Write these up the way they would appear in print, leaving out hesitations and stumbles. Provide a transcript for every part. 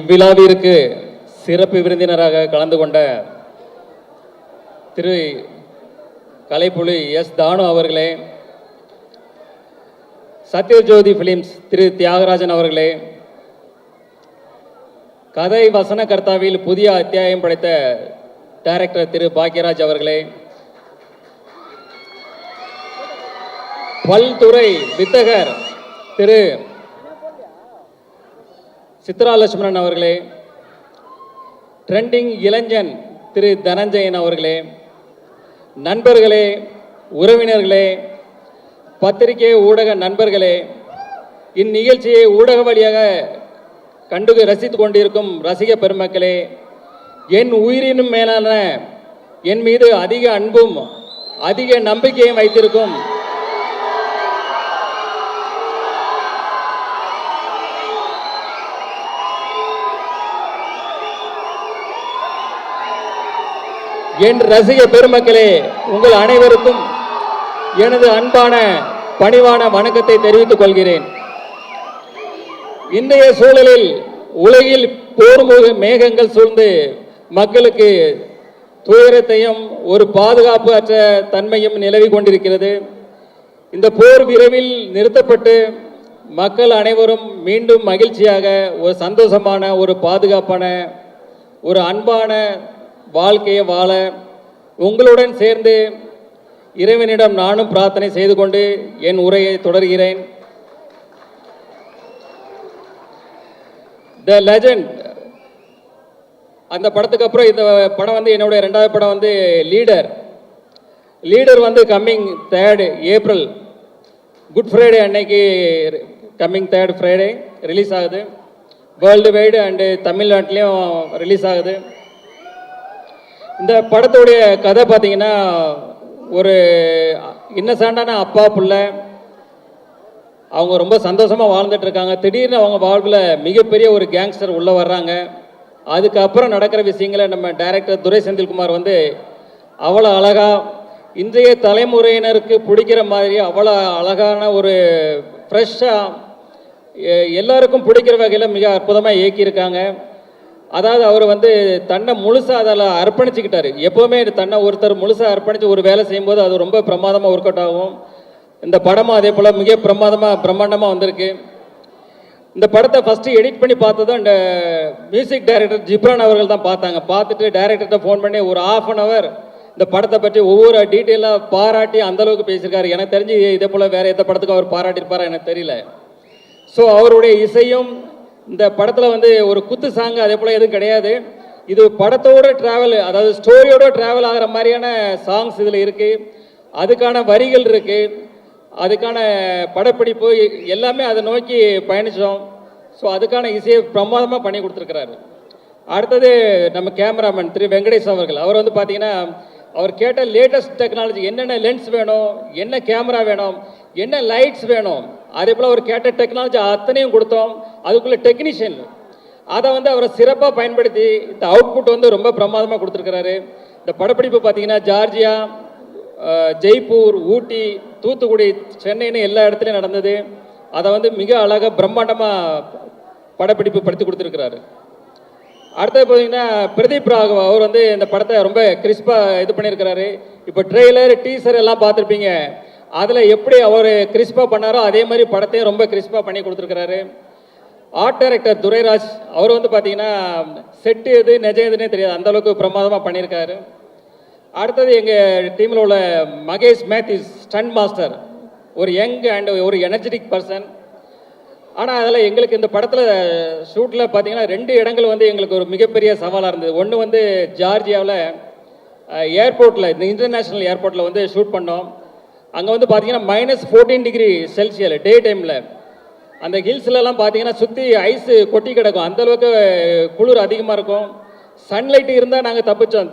இவ்விழாவிற்கு சிறப்பு விருந்தினராக கலந்து கொண்ட திரு கலைப்புலி எஸ் தானு அவர்களே, சத்யஜோதி பிலிம்ஸ் திரு தியாகராஜன் அவர்களே, கதை வசனகர்த்தாவில் புதிய அத்தியாயம் படைத்த டைரக்டர் திரு பாக்யராஜ் அவர்களே, பல்துறை வித்தகர் திரு சித்ரா லட்சுமணன் அவர்களே, ட்ரெண்டிங் இளைஞன் திரு தனஞ்சயன் அவர்களே, நண்பர்களே, உறவினர்களே, பத்திரிகை ஊடக நண்பர்களே, இந்நிகழ்ச்சியை ஊடக வழியாக கண்டு ரசித்துக் கொண்டிருக்கும் ரசிக பெருமக்களே, என் உயிரினும் மேலான என் மீது அதிக அன்பும் அதிக நம்பிக்கையும் வைத்திருக்கும் என் ரசிக பெருமக்களே, உங்கள் அனைவருக்கும் எனது அன்பான பணிவான வணக்கத்தை தெரிவித்துக் கொள்கிறேன். இன்றைய சூழலில் உலகில் போர் மேகங்கள் சூழ்ந்து மக்களுக்கு துயரத்தையும் ஒரு பாதுகாப்பு அற்ற தன்மையும் நிலவி கொண்டிருக்கிறது. இந்த போர் விரைவில் நிறுத்தப்பட்டு மக்கள் அனைவரும் மீண்டும் மகிழ்ச்சியாக ஒரு சந்தோஷமான ஒரு பாதுகாப்பான ஒரு அன்பான வாழ்க்கையை வாழ உங்களுடன் சேர்ந்து இறைவனிடம் நானும் பிரார்த்தனை செய்து கொண்டு என் உரையை தொடர்கிறேன். த லெஜண்ட் அந்த படத்துக்கு அப்புறம் இந்த படம் வந்து என்னுடைய ரெண்டாவது படம் வந்து லீடர் வந்து coming 3rd April good Friday அன்னைக்கு கம்மிங் 3rd ஃப்ரைடே ரிலீஸ் ஆகுது. வேர்ல்டு வைடு அண்டு தமிழ்நாட்டிலையும் ரிலீஸ் ஆகுது. இந்த படத்துடைய கதை பார்த்தீங்கன்னா, ஒரு இன்னசென்டான அப்பா பிள்ளை, அவங்க ரொம்ப சந்தோஷமாக வாழ்ந்துட்டு இருக்காங்க. திடீர்னு அவங்க வாழ்வில் மிகப்பெரிய ஒரு கேங்ஸ்டர் உள்ளே வர்றாங்க. அதுக்கப்புறம் நடக்கிற விஷயங்களை நம்ம டைரக்டர் துரை செந்தில்குமார் வந்து அவ்வளோ அழகாக இன்றைய தலைமுறையினருக்கு பிடிக்கிற மாதிரி அவ்வளோ அழகான ஒரு ஃப்ரெஷ்ஷாக எல்லாருக்கும் பிடிக்கிற வகையில் மிக அற்புதமாக இயக்கியிருக்காங்க. அதாவது அவர் வந்து தன்னை முழுசாக அதில் அர்ப்பணிச்சுக்கிட்டார். எப்போவுமே தன்னை ஒருத்தர் முழுசாக அர்ப்பணித்து ஒரு வேலை செய்யும்போது அது ரொம்ப பிரமாதமாக ஒர்க் அவுட் ஆகும். இந்த படமும் அதே போல் மிக பிரம்மாண்டமாக வந்திருக்கு. இந்த படத்தை ஃபஸ்ட்டு எடிட் பண்ணி பார்த்ததும் இந்த மியூசிக் டைரக்டர் ஜிப்ரான் அவர்கள் தான் பார்த்தாங்க. பார்த்துட்டு டைரக்டர்கிட்ட ஃபோன் பண்ணி ஒரு 1/2 hour இந்த படத்தை பற்றி ஒவ்வொரு டீட்டெயிலாக பாராட்டி அந்தளவுக்கு பேசியிருக்காரு. எனக்கு தெரிஞ்சு இதே போல் வேறு எந்த படத்துக்கும் அவர் பாராட்டியிருப்பாரா எனக்கு தெரியல. ஸோ அவருடைய இசையும் இந்த படத்தில் வந்து ஒரு குத்து சாங்கு அதே போல் எதுவும் கிடையாது. இது படத்தோட ட்ராவல், அதாவது ஸ்டோரியோட ட்ராவல் ஆகிற மாதிரியான சாங்ஸ் இதில் இருக்குது. அதுக்கான வரிகள் இருக்குது, அதுக்கான படப்பிடிப்பு எல்லாமே அதை நோக்கி பயணித்தோம். ஸோ அதுக்கான இசையை பிரமாதமாக பண்ணி கொடுத்துருக்கிறாரு. அடுத்தது நம்ம கேமராமேன் திரு வெங்கடேஷ் அவர்கள். அவர் வந்து பார்த்தீங்கன்னா, அவர் கேட்ட லேட்டஸ்ட் டெக்னாலஜி, என்னென்ன லென்ஸ் வேணும், என்ன கேமரா வேணும், என்ன லைட்ஸ் வேணும், அதே போல் அவர் கேட்ட டெக்னாலஜி அத்தனையும் கொடுத்தோம். அதுக்குள்ளே டெக்னீஷியன் அதை வந்து அவரை சிறப்பாக பயன்படுத்தி இந்த அவுட்புட் வந்து ரொம்ப பிரமாதமாக கொடுத்துருக்கிறாரு. இந்த படப்பிடிப்பு பார்த்தீங்கன்னா ஜார்ஜியா, ஜெய்ப்பூர், ஊட்டி, தூத்துக்குடி, சென்னைன்னு எல்லா இடத்துலையும் நடந்தது. அதை வந்து மிக அழகாக பிரம்மாண்டமாக படப்பிடிப்பு படுத்தி கொடுத்துருக்கிறாரு. அடுத்தது பார்த்தீங்கன்னா பிரதீப் ராகவ் அவர் வந்து இந்த படத்தை ரொம்ப கிறிஸ்பாக இது பண்ணியிருக்கிறாரு. இப்போ ட்ரெய்லர் டீசர் எல்லாம் பார்த்துருப்பீங்க. அதில் எப்படி அவர் கிறிஸ்பாக பண்ணாரோ அதே மாதிரி படத்தையும் ரொம்ப கிறிஸ்பாக பண்ணி கொடுத்துருக்கிறாரு. ஆர்ட் டைரக்டர் துரைராஜ் அவர் வந்து பார்த்தீங்கன்னா செட்டு எது நிஜம் எதுன்னே தெரியாது, அந்தளவுக்கு பிரமாதமாக பண்ணியிருக்காரு. அடுத்தது எங்கள் டீமில் உள்ள மகேஷ் மேத்யூஸ் ஸ்டண்ட் மாஸ்டர், ஒரு யங் அண்ட் ஒரு எனர்ஜெட்டிக் பர்சன். ஆனால் அதில் எங்களுக்கு இந்த படத்தில் ஷூட்டில் பார்த்தீங்கன்னா 2 இடங்கள் வந்து எங்களுக்கு ஒரு மிகப்பெரிய சவாலாக இருந்தது. ஒன்று வந்து ஜார்ஜியாவில் ஏர்போர்ட்டில், இந்த இன்டர்நேஷ்னல் ஏர்போர்ட்டில் வந்து ஷூட் பண்ணோம். அங்கே வந்து பார்த்தீங்கன்னா -14 டிகிரி செல்சியஸ் டே டைமில். அந்த ஹில்ஸ்லலாம் பார்த்தீங்கன்னா சுற்றி ஐஸு கொட்டி கிடக்கும், அந்தளவுக்கு குளிர் அதிகமாக இருக்கும். சன்லைட்டு இருந்தால் நாங்கள் தப்பிச்சோம்.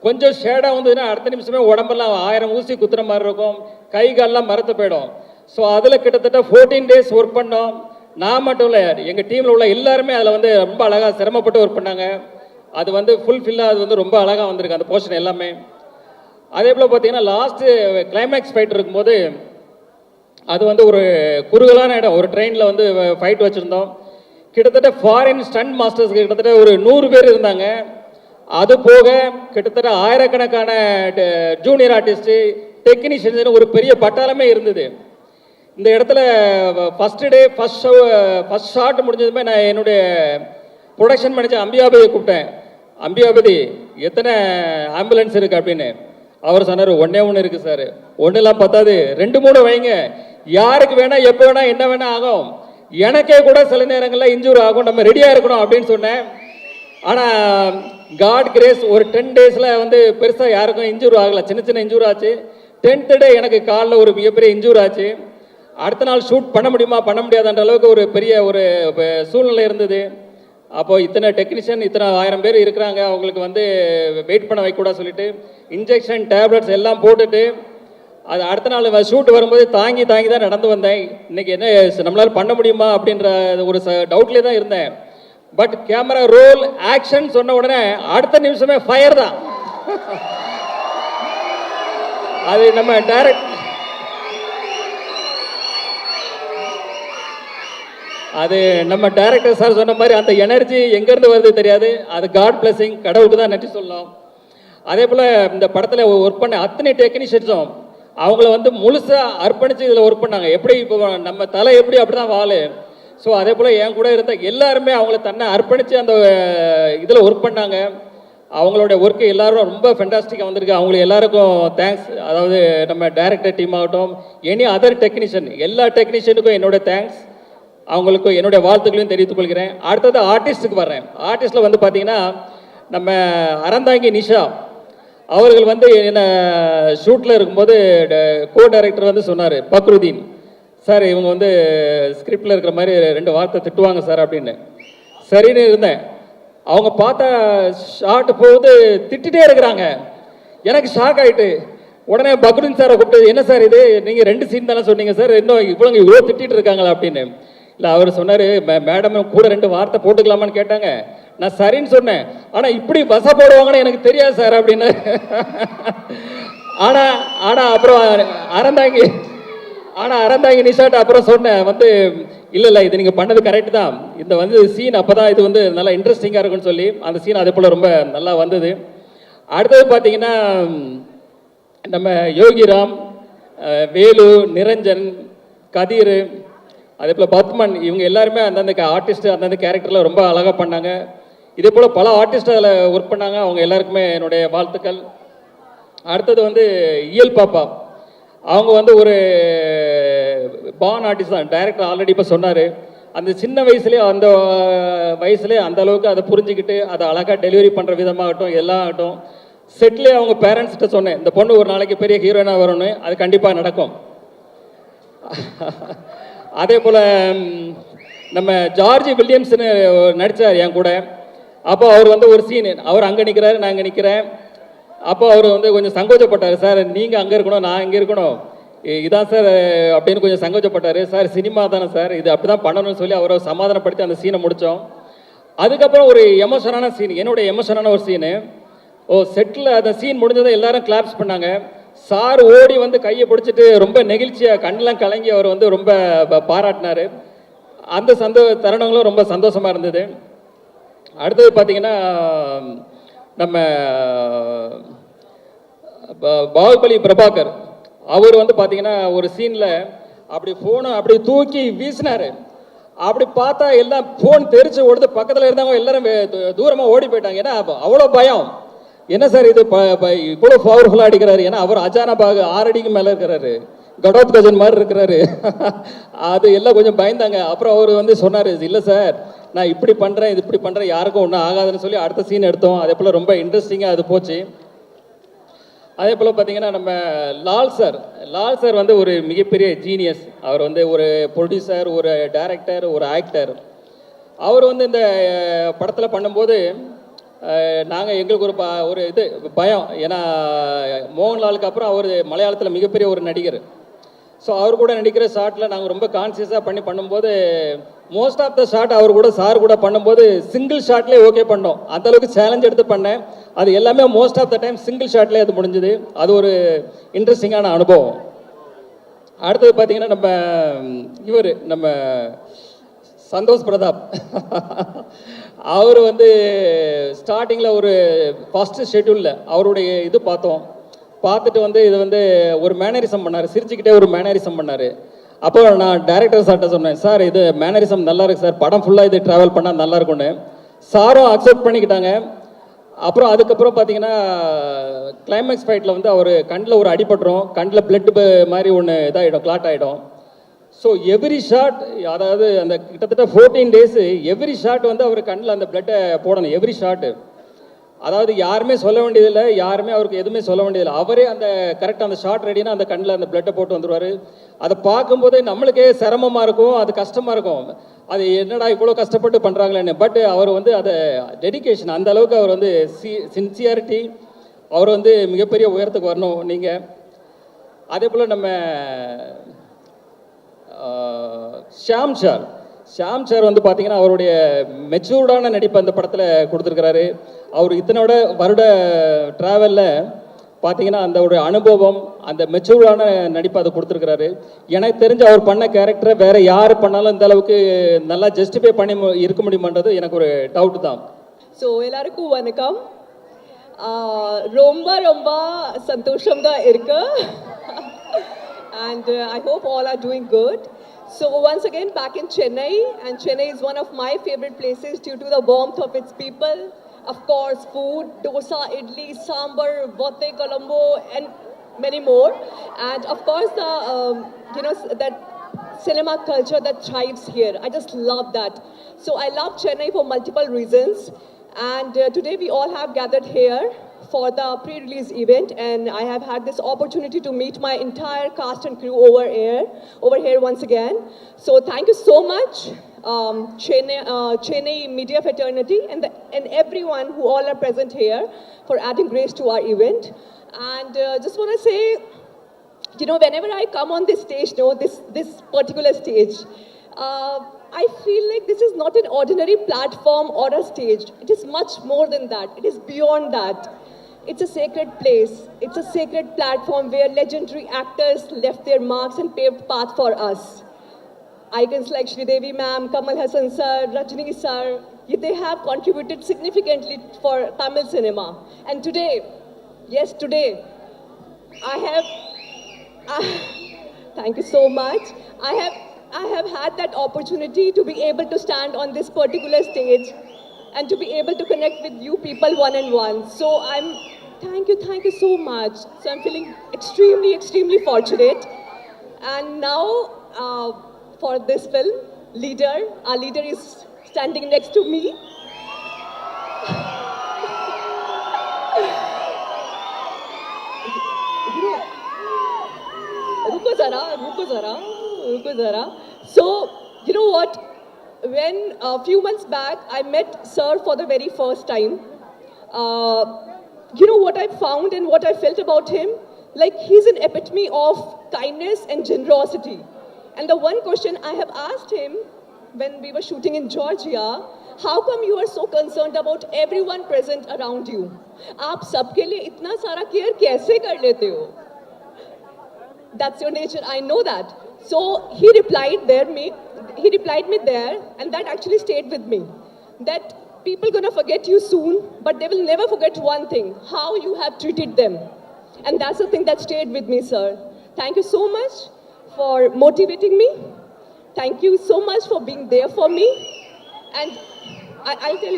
கொஞ்சம் ஷேடாக வந்ததுன்னா அடுத்த நிமிஷமே உடம்பெல்லாம் 1000 ஊசி குத்துற மாதிரி இருக்கும், கை காலெலாம் மரத்து போயிடும். ஸோ அதில் கிட்டத்தட்ட 14 days ஒர்க் பண்ணோம். நான் மட்டும் இல்லை, எங்கள் டீமில் உள்ள எல்லாருமே அதில் வந்து ரொம்ப அழகாக சிரமப்பட்டு ஒர்க் பண்ணாங்க. அது வந்து ஃபுல்ஃபில்லாக அது வந்து ரொம்ப அழகாக வந்திருக்கு அந்த போர்ஷன் எல்லாமே. அதே போல் பார்த்தீங்கன்னா லாஸ்ட்டு கிளைமேக்ஸ் ஃபைட் இருக்கும்போது அது வந்து ஒரு குறுகலான இடம், ஒரு ட்ரெயினில் வந்து ஃபைட் வச்சுருந்தோம். கிட்டத்தட்ட ஃபாரின் ஸ்டண்ட் மாஸ்டர்ஸ்க்கு கிட்டத்தட்ட ஒரு 100 பேர் இருந்தாங்க. அது போக கிட்டத்தட்ட ஆயிரக்கணக்கான ஜூனியர் ஆர்டிஸ்ட்டு, டெக்னீஷியன்ஸ் ஒரு பெரிய பட்டாளமே இருந்தது. இந்த இடத்துல ஃபர்ஸ்ட் டே ஃபர்ஸ்ட் ஷாட் முடிஞ்சதுமே நான் என்னுடைய ப்ரொடக்ஷன் மேனேஜர் அம்பியாபதியை கூப்பிட்டேன். அம்பியாபதி, எத்தனை ஆம்புலன்ஸ் இருக்குது அப்படின்னு. அவர் சொன்னார், ஒன்றே ஒன்று இருக்குது சார். ஒன்றுலாம் பத்தாது, 2-3 வைங்க. யாருக்கு வேணால் எப்போ வேணால் என்ன வேணால் ஆகும். எனக்கே கூட சில நேரங்களில் இன்ஜூர் ஆகும், நம்ம ரெடியாக இருக்கணும் அப்படின்னு சொன்னேன். ஆனால் காட் கிரேஸ் ஒரு 10 டேஸில் வந்து பெருசாக யாருக்கும் இன்ஜூர் ஆகலை. சின்ன சின்ன இன்ஜூர் ஆச்சு. 10th டே எனக்கு காலில் ஒரு மிகப்பெரிய இன்ஜூர் ஆச்சு. அடுத்த நாள் ஷூட் பண்ண முடியுமா பண்ண முடியாதுன்ற அளவுக்கு ஒரு பெரிய ஒரு சூழ்நிலை இருந்தது. அப்போது இத்தனை டெக்னீஷியன், இத்தனை 1000 பேர் இருக்கிறாங்க, அவங்களுக்கு வந்து வெயிட் பண்ண வைக்கூடாது சொல்லிட்டு இன்ஜெக்ஷன் டேப்லெட்ஸ் எல்லாம் போட்டுட்டு அது அடுத்த நாள் ஷூட் வரும்போது தாங்கி தான் நடந்து வந்தேன். இன்றைக்கி என்ன நம்மளால் பண்ண முடியுமா அப்படின்ற ஒரு டவுட்லேயே தான் இருந்தேன். பட் கேமரா ரோல் ஆக்ஷன் சொன்ன உடனே அடுத்த நிமிஷமே ஃபயர் தான். அது நம்ம டைரக்டர் சார் சொன்ன மாதிரி அந்த எனர்ஜி எங்கேருந்து வருது தெரியாது. அது காட் பிளஸிங், கடவுளுக்கு தான் நன்றி சொல்லணும். அதே போல் இந்த படத்தில் ஒர்க் பண்ண அத்தனை டெக்னீஷியன்ஸும் அவங்கள வந்து முழுசாக அர்ப்பணித்து இதில் ஒர்க் பண்ணாங்க. எப்படி இப்போ நம்ம தலை எப்படி அப்படி தான் வாழு. ஸோ அதே போல் என் கூட இருந்த எல்லாருமே அவங்கள தன்னை அர்ப்பணித்து அந்த இதில் ஒர்க் பண்ணாங்க. அவங்களுடைய ஒர்க்கு எல்லாரும் ரொம்ப ஃபென்டாஸ்டிக்காக வந்திருக்கு. அவங்களுக்கு எல்லாருக்கும் தேங்க்ஸ். அதாவது நம்ம டைரக்டர் டீம் ஆகட்டும், எனி அதர் டெக்னீஷியன், எல்லா டெக்னீஷியனுக்கும் என்னோட தேங்க்ஸ். அவங்களுக்கு என்னுடைய வாழ்த்துக்களையும் தெரிவித்துக் கொள்கிறேன். அடுத்தது ஆர்டிஸ்ட்டுக்கு வர்றேன். ஆர்டிஸ்டில் வந்து பார்த்தீங்கன்னா நம்ம அறந்தாங்கி நிஷா அவர்கள் வந்து என்ன ஷூட்டில் இருக்கும்போது கோ டைரக்டர் வந்து சொன்னார், பக்ருதீன் சார் இவங்க வந்து ஸ்கிரிப்டில் இருக்கிற மாதிரி 2 வார்த்தை திட்டுவாங்க சார் அப்படின்னு. சரின்னு இருந்தேன். அவங்க பார்த்தா ஷார்ட் போகுது திட்டிகிட்டே இருக்கிறாங்க. எனக்கு ஷாக் ஆகிட்டு உடனே பக்ருதீன் சாரை கூப்பிட்டு, என்ன சார் இது, நீங்கள் 2 சீன் தானே சொன்னீங்க சார், இன்னும் இவ்வளோ திட்டிகிட்டு இருக்காங்களா அப்படின்னு. இல்லை அவர் சொன்னார், மேடம் கூட 2 வார்த்தை போட்டுக்கலாமான்னு கேட்டாங்க. நான் சரின்னு சொன்னேன். ஆனால் இப்படி வச போடுவாங்கன்னு எனக்கு தெரியாது சார் அப்படின்னு. ஆனால் அப்புறம் அறந்தாங்கி நிஷாட்ட அப்புறம் சொன்னேன் வந்து, இல்லை இது நீங்கள் பண்ணது கரெக்டு தான். இந்த வந்து சீன் அப்போ தான் இது வந்து நல்லா இன்ட்ரெஸ்டிங்காக இருக்குன்னு சொல்லி அந்த சீன் அதே போல் ரொம்ப நல்லா வந்தது. அடுத்தது பார்த்தீங்கன்னா நம்ம யோகிராம், வேலு, நிரஞ்சன், கதிர், அதே போல் பத்மன், இவங்க எல்லாருமே அந்தந்த ஆர்டிஸ்ட்டு அந்தந்த கேரக்டரில் ரொம்ப அழகாக பண்ணாங்க. இதே போல் பல ஆர்டிஸ்ட் அதில் ஒர்க் பண்ணாங்க. அவங்க எல்லாருக்குமே என்னுடைய வாழ்த்துக்கள். அடுத்தது வந்து இயல் பாப்பா, அவங்க வந்து ஒரு பான் ஆர்டிஸ்ட் தான். டைரக்டர் ஆல்ரெடி இப்போ சொன்னார், அந்த சின்ன வயசுலேயே அந்த வயசுலேயே அந்த அளவுக்கு அதை புரிஞ்சுக்கிட்டு அதை அழகாக டெலிவரி பண்ணுற விதமாகட்டும் எல்லாம் ஆகட்டும். செட்லேயே அவங்க பேரண்ட்ஸ்கிட்ட சொன்னேன், இந்த பொண்ணு ஒரு நாளைக்கு பெரிய ஹீரோயினாக வரணும்னு. அது கண்டிப்பாக நடக்கும். அதே போல் நம்ம ஜார்ஜ் வில்லியம்ஸ்னு நடித்தார் என் கூட. அப்போ அவர் வந்து ஒரு சீனு, அவர் அங்கே நிற்கிறாரு, நான் இங்கே நிற்கிறேன். அப்போ அவர் வந்து கொஞ்சம் சங்கோச்சப்பட்டார், சார் நீங்கள் அங்கே இருக்கணும் நான் இங்கே இருக்கணும் இதான் சார் அப்படின்னு கொஞ்சம் சங்கோச்சப்பட்டார். சார் சினிமா தானே சார், இது அப்படி தான் பண்ணணும்னு சொல்லி அவரை சமாதானப்படுத்தி அந்த சீனை முடித்தோம். அதுக்கப்புறம் ஒரு எமோஷனான சீன், என்னுடைய எமோஷனான ஒரு சீனு. செட்டில் அந்த சீன் முடிஞ்சதை எல்லாரும் கிளாப்ஸ் பண்ணாங்க. சார் ஓடி வந்து கையை பிடிச்சிட்டு ரொம்ப நெகிழ்ச்சியாக கண்ணெலாம் கலங்கி அவர் வந்து ரொம்ப பாராட்டினார். அந்த தருணங்களும் ரொம்ப சந்தோஷமாக இருந்தது. அடுத்தது பார்த்தீங்கன்னா நம்ம பாகுபலி பிரபாகர், அவர் வந்து பார்த்தீங்கன்னா ஒரு சீனில் அப்படி ஃபோனை அப்படி தூக்கி வீசினார். அப்படி பார்த்தா எல்லாம் ஃபோன் தெரிச்சு ஓடுது. பக்கத்தில் இருந்தவங்க எல்லாரும் தூரமாக ஓடி போயிட்டாங்க. ஏன்னா அவ்வளோ பயம். என்ன சார் இது இவ்வளோ பவர்ஃபுல்லாக அடிக்கிறாரு. ஏன்னா அவர் அஜானபாகு 6 அடிக்கு மேலே இருக்கிறாரு, கடோத்கஜன் மாதிரி இருக்கிறாரு. அது எல்லாம் கொஞ்சம் பயந்தாங்க. அப்புறம் அவர் வந்து சொன்னார், இல்லை சார் நான் இப்படி பண்ணுறேன் இது இப்படி பண்ணுறேன் யாருக்கும் ஒன்றும் ஆகாதுன்னு சொல்லி அடுத்த சீன் எடுத்தோம். அதே போல் ரொம்ப இன்ட்ரெஸ்டிங்காக அது போச்சு. அதே போல் பார்த்தீங்கன்னா நம்ம லால் சார் வந்து ஒரு மிகப்பெரிய ஜீனியஸ். அவர் வந்து ஒரு ப்ரொடியூசர், ஒரு டைரக்டர், ஒரு ஆக்டர். அவர் வந்து இந்த படத்தில் பண்ணும்போது நாங்கள் எங்களுக்கு ஒரு இது பயம். ஏன்னா மோகன்லாலுக்கு அப்புறம் அவர் மலையாளத்தில் மிகப்பெரிய ஒரு நடிகர். ஸோ அவர் கூட நடிக்கிற ஷாட்டில் நாங்கள் ரொம்ப கான்சியஸாக பண்ணும்போது மோஸ்ட் ஆஃப் த ஷாட் அவர் கூட சார் கூட பண்ணும்போது சிங்கிள் ஷாட்லேயே ஓகே பண்ணோம். அந்தளவுக்கு சேலஞ்ச் எடுத்து பண்ணேன். அது எல்லாமே most of the time single ஷாட்லேயே அது முடிஞ்சுது. அது ஒரு இன்ட்ரெஸ்டிங்கான அனுபவம். அடுத்தது பார்த்தீங்கன்னா நம்ம சந்தோஷ் பிரதாப் அவர் வந்து ஸ்டார்டிங்கில் ஒரு ஃபஸ்ட்டு ஷெட்யூலில் அவருடைய இது பார்த்தோம். பார்த்துட்டு வந்து இது வந்து ஒரு மேனரிசம் பண்ணார், சிரிச்சுக்கிட்டே ஒரு மேனரிசம் பண்ணார். அப்போ நான் டைரக்டர் சார்கிட்ட சொன்னேன், சார் இது மேனரிசம் நல்லா இருக்கு சார், படம் ஃபுல்லாக இது ட்ராவல் பண்ணால் நல்லா இருக்கும்னு. சாரும் அக்செப்ட் பண்ணிக்கிட்டாங்க. அப்புறம் அதுக்கப்புறம் பார்த்தீங்கன்னா கிளைமேக்ஸ் ஃபைட்டில் வந்து அவர் கண்ணில் ஒரு அடிபட்டுரும், கண்ணில் பிளட் மாதிரி ஒன்று இதாகிடும், கிளாட் ஆகிடும். ஸோ எவ்ரி ஷாட், அதாவது அந்த கிட்டத்தட்ட 14 டேஸு எவ்ரி ஷாட் வந்து அவர் கண்ணில் அந்த பிளட்டை போடணும், எவ்ரி ஷாட்டு. அதாவது யாருமே சொல்ல வேண்டியதில்லை, யாருமே அவருக்கு எதுவுமே சொல்ல வேண்டியதில்லை, அவரே அந்த கரெக்டாக அந்த ஷாட் ரெடினா அந்த கண்ணில் அந்த பிளட்டை போட்டு வந்துடுவார். அதை பார்க்கும்போதே நம்மளுக்கே சிரமமாக இருக்கும், அது கஷ்டமாக இருக்கும், அது என்னடா இவ்வளோ கஷ்டப்பட்டு பண்ணுறாங்களேன்னு. பட் அவர் வந்து அதை டெடிக்கேஷன், அந்த அளவுக்கு அவர் வந்து சின்சியாரிட்டி, அவர் வந்து மிகப்பெரிய உயரத்துக்கு வரணும் நீங்கள். அதே போல் நம்ம ஷாம் சார் வந்து பார்த்தீங்கன்னா அவருடைய மெச்சூர்டான நடிப்பு அந்த படத்தில் கொடுத்துருக்கிறாரு. அவர் இத்தனோட வருட ட்ராவலில் பார்த்தீங்கன்னா அந்த ஒரு அனுபவம், அந்த மெச்சூர்டான நடிப்பு அதை கொடுத்துருக்கிறாரு. எனக்கு தெரிஞ்சு அவர் பண்ண கேரக்டரை வேறு யார் பண்ணாலும் இந்த அளவுக்கு நல்லா ஜஸ்டிஃபை பண்ணி இருக்க முடியுமான்றது எனக்கு ஒரு டவுட் தான். ஸோ எல்லாருக்கும் வணக்கம். ரொம்ப ரொம்ப சந்தோஷங்க இருக்கு. And I hope all are doing good. So once again back in Chennai, and Chennai is one of my favorite places due to the warmth of its people. Of course, food, dosa, idli, sambar, botte, Colombo, and many more. And of course, the that cinema culture that thrives here. I just love that. So I love Chennai for multiple reasons. And today we all have gathered here for the pre-release event, and I have had this opportunity to meet my entire cast and crew over here once again. So thank you so much, Chennai Media Fraternity and everyone who all are present here for adding grace to our event. And just want to say, whenever I come on this stage, this particular stage, I feel like this is not an ordinary platform or a stage. It is much more than that. It is beyond that. It's a sacred place. It's a sacred platform where legendary actors left their marks and paved path for us. Icons like Sridevi ma'am, Kamal Hassan sir, Rajni sir, they have contributed significantly for Tamil cinema. And today, yes, today, thank you so much. I have had that opportunity to be able to stand on this particular stage and to be able to connect with you people one-on-one. So thank you so much. So I'm feeling extremely, extremely fortunate. And now for this film, our leader is standing next to me. Ruko zara. So, you know what? When a few months back I met Sir for the very first time, you know what I found and what I felt about him? Like, he's an epitome of kindness and generosity. And the one question I have asked him when we were shooting in Georgia, how come you are so concerned about everyone present around you? आप सबके लिए इतना सारा care कैसे कर लेते हो? That's your nature, I know that. So he replied me there, and that actually stayed with me. That people gonna forget you soon, but they will never forget one thing: how you have treated them. And that's the thing that stayed with me, sir. Thank you so much for motivating me. Thank you so much for being there for me. And I'll tell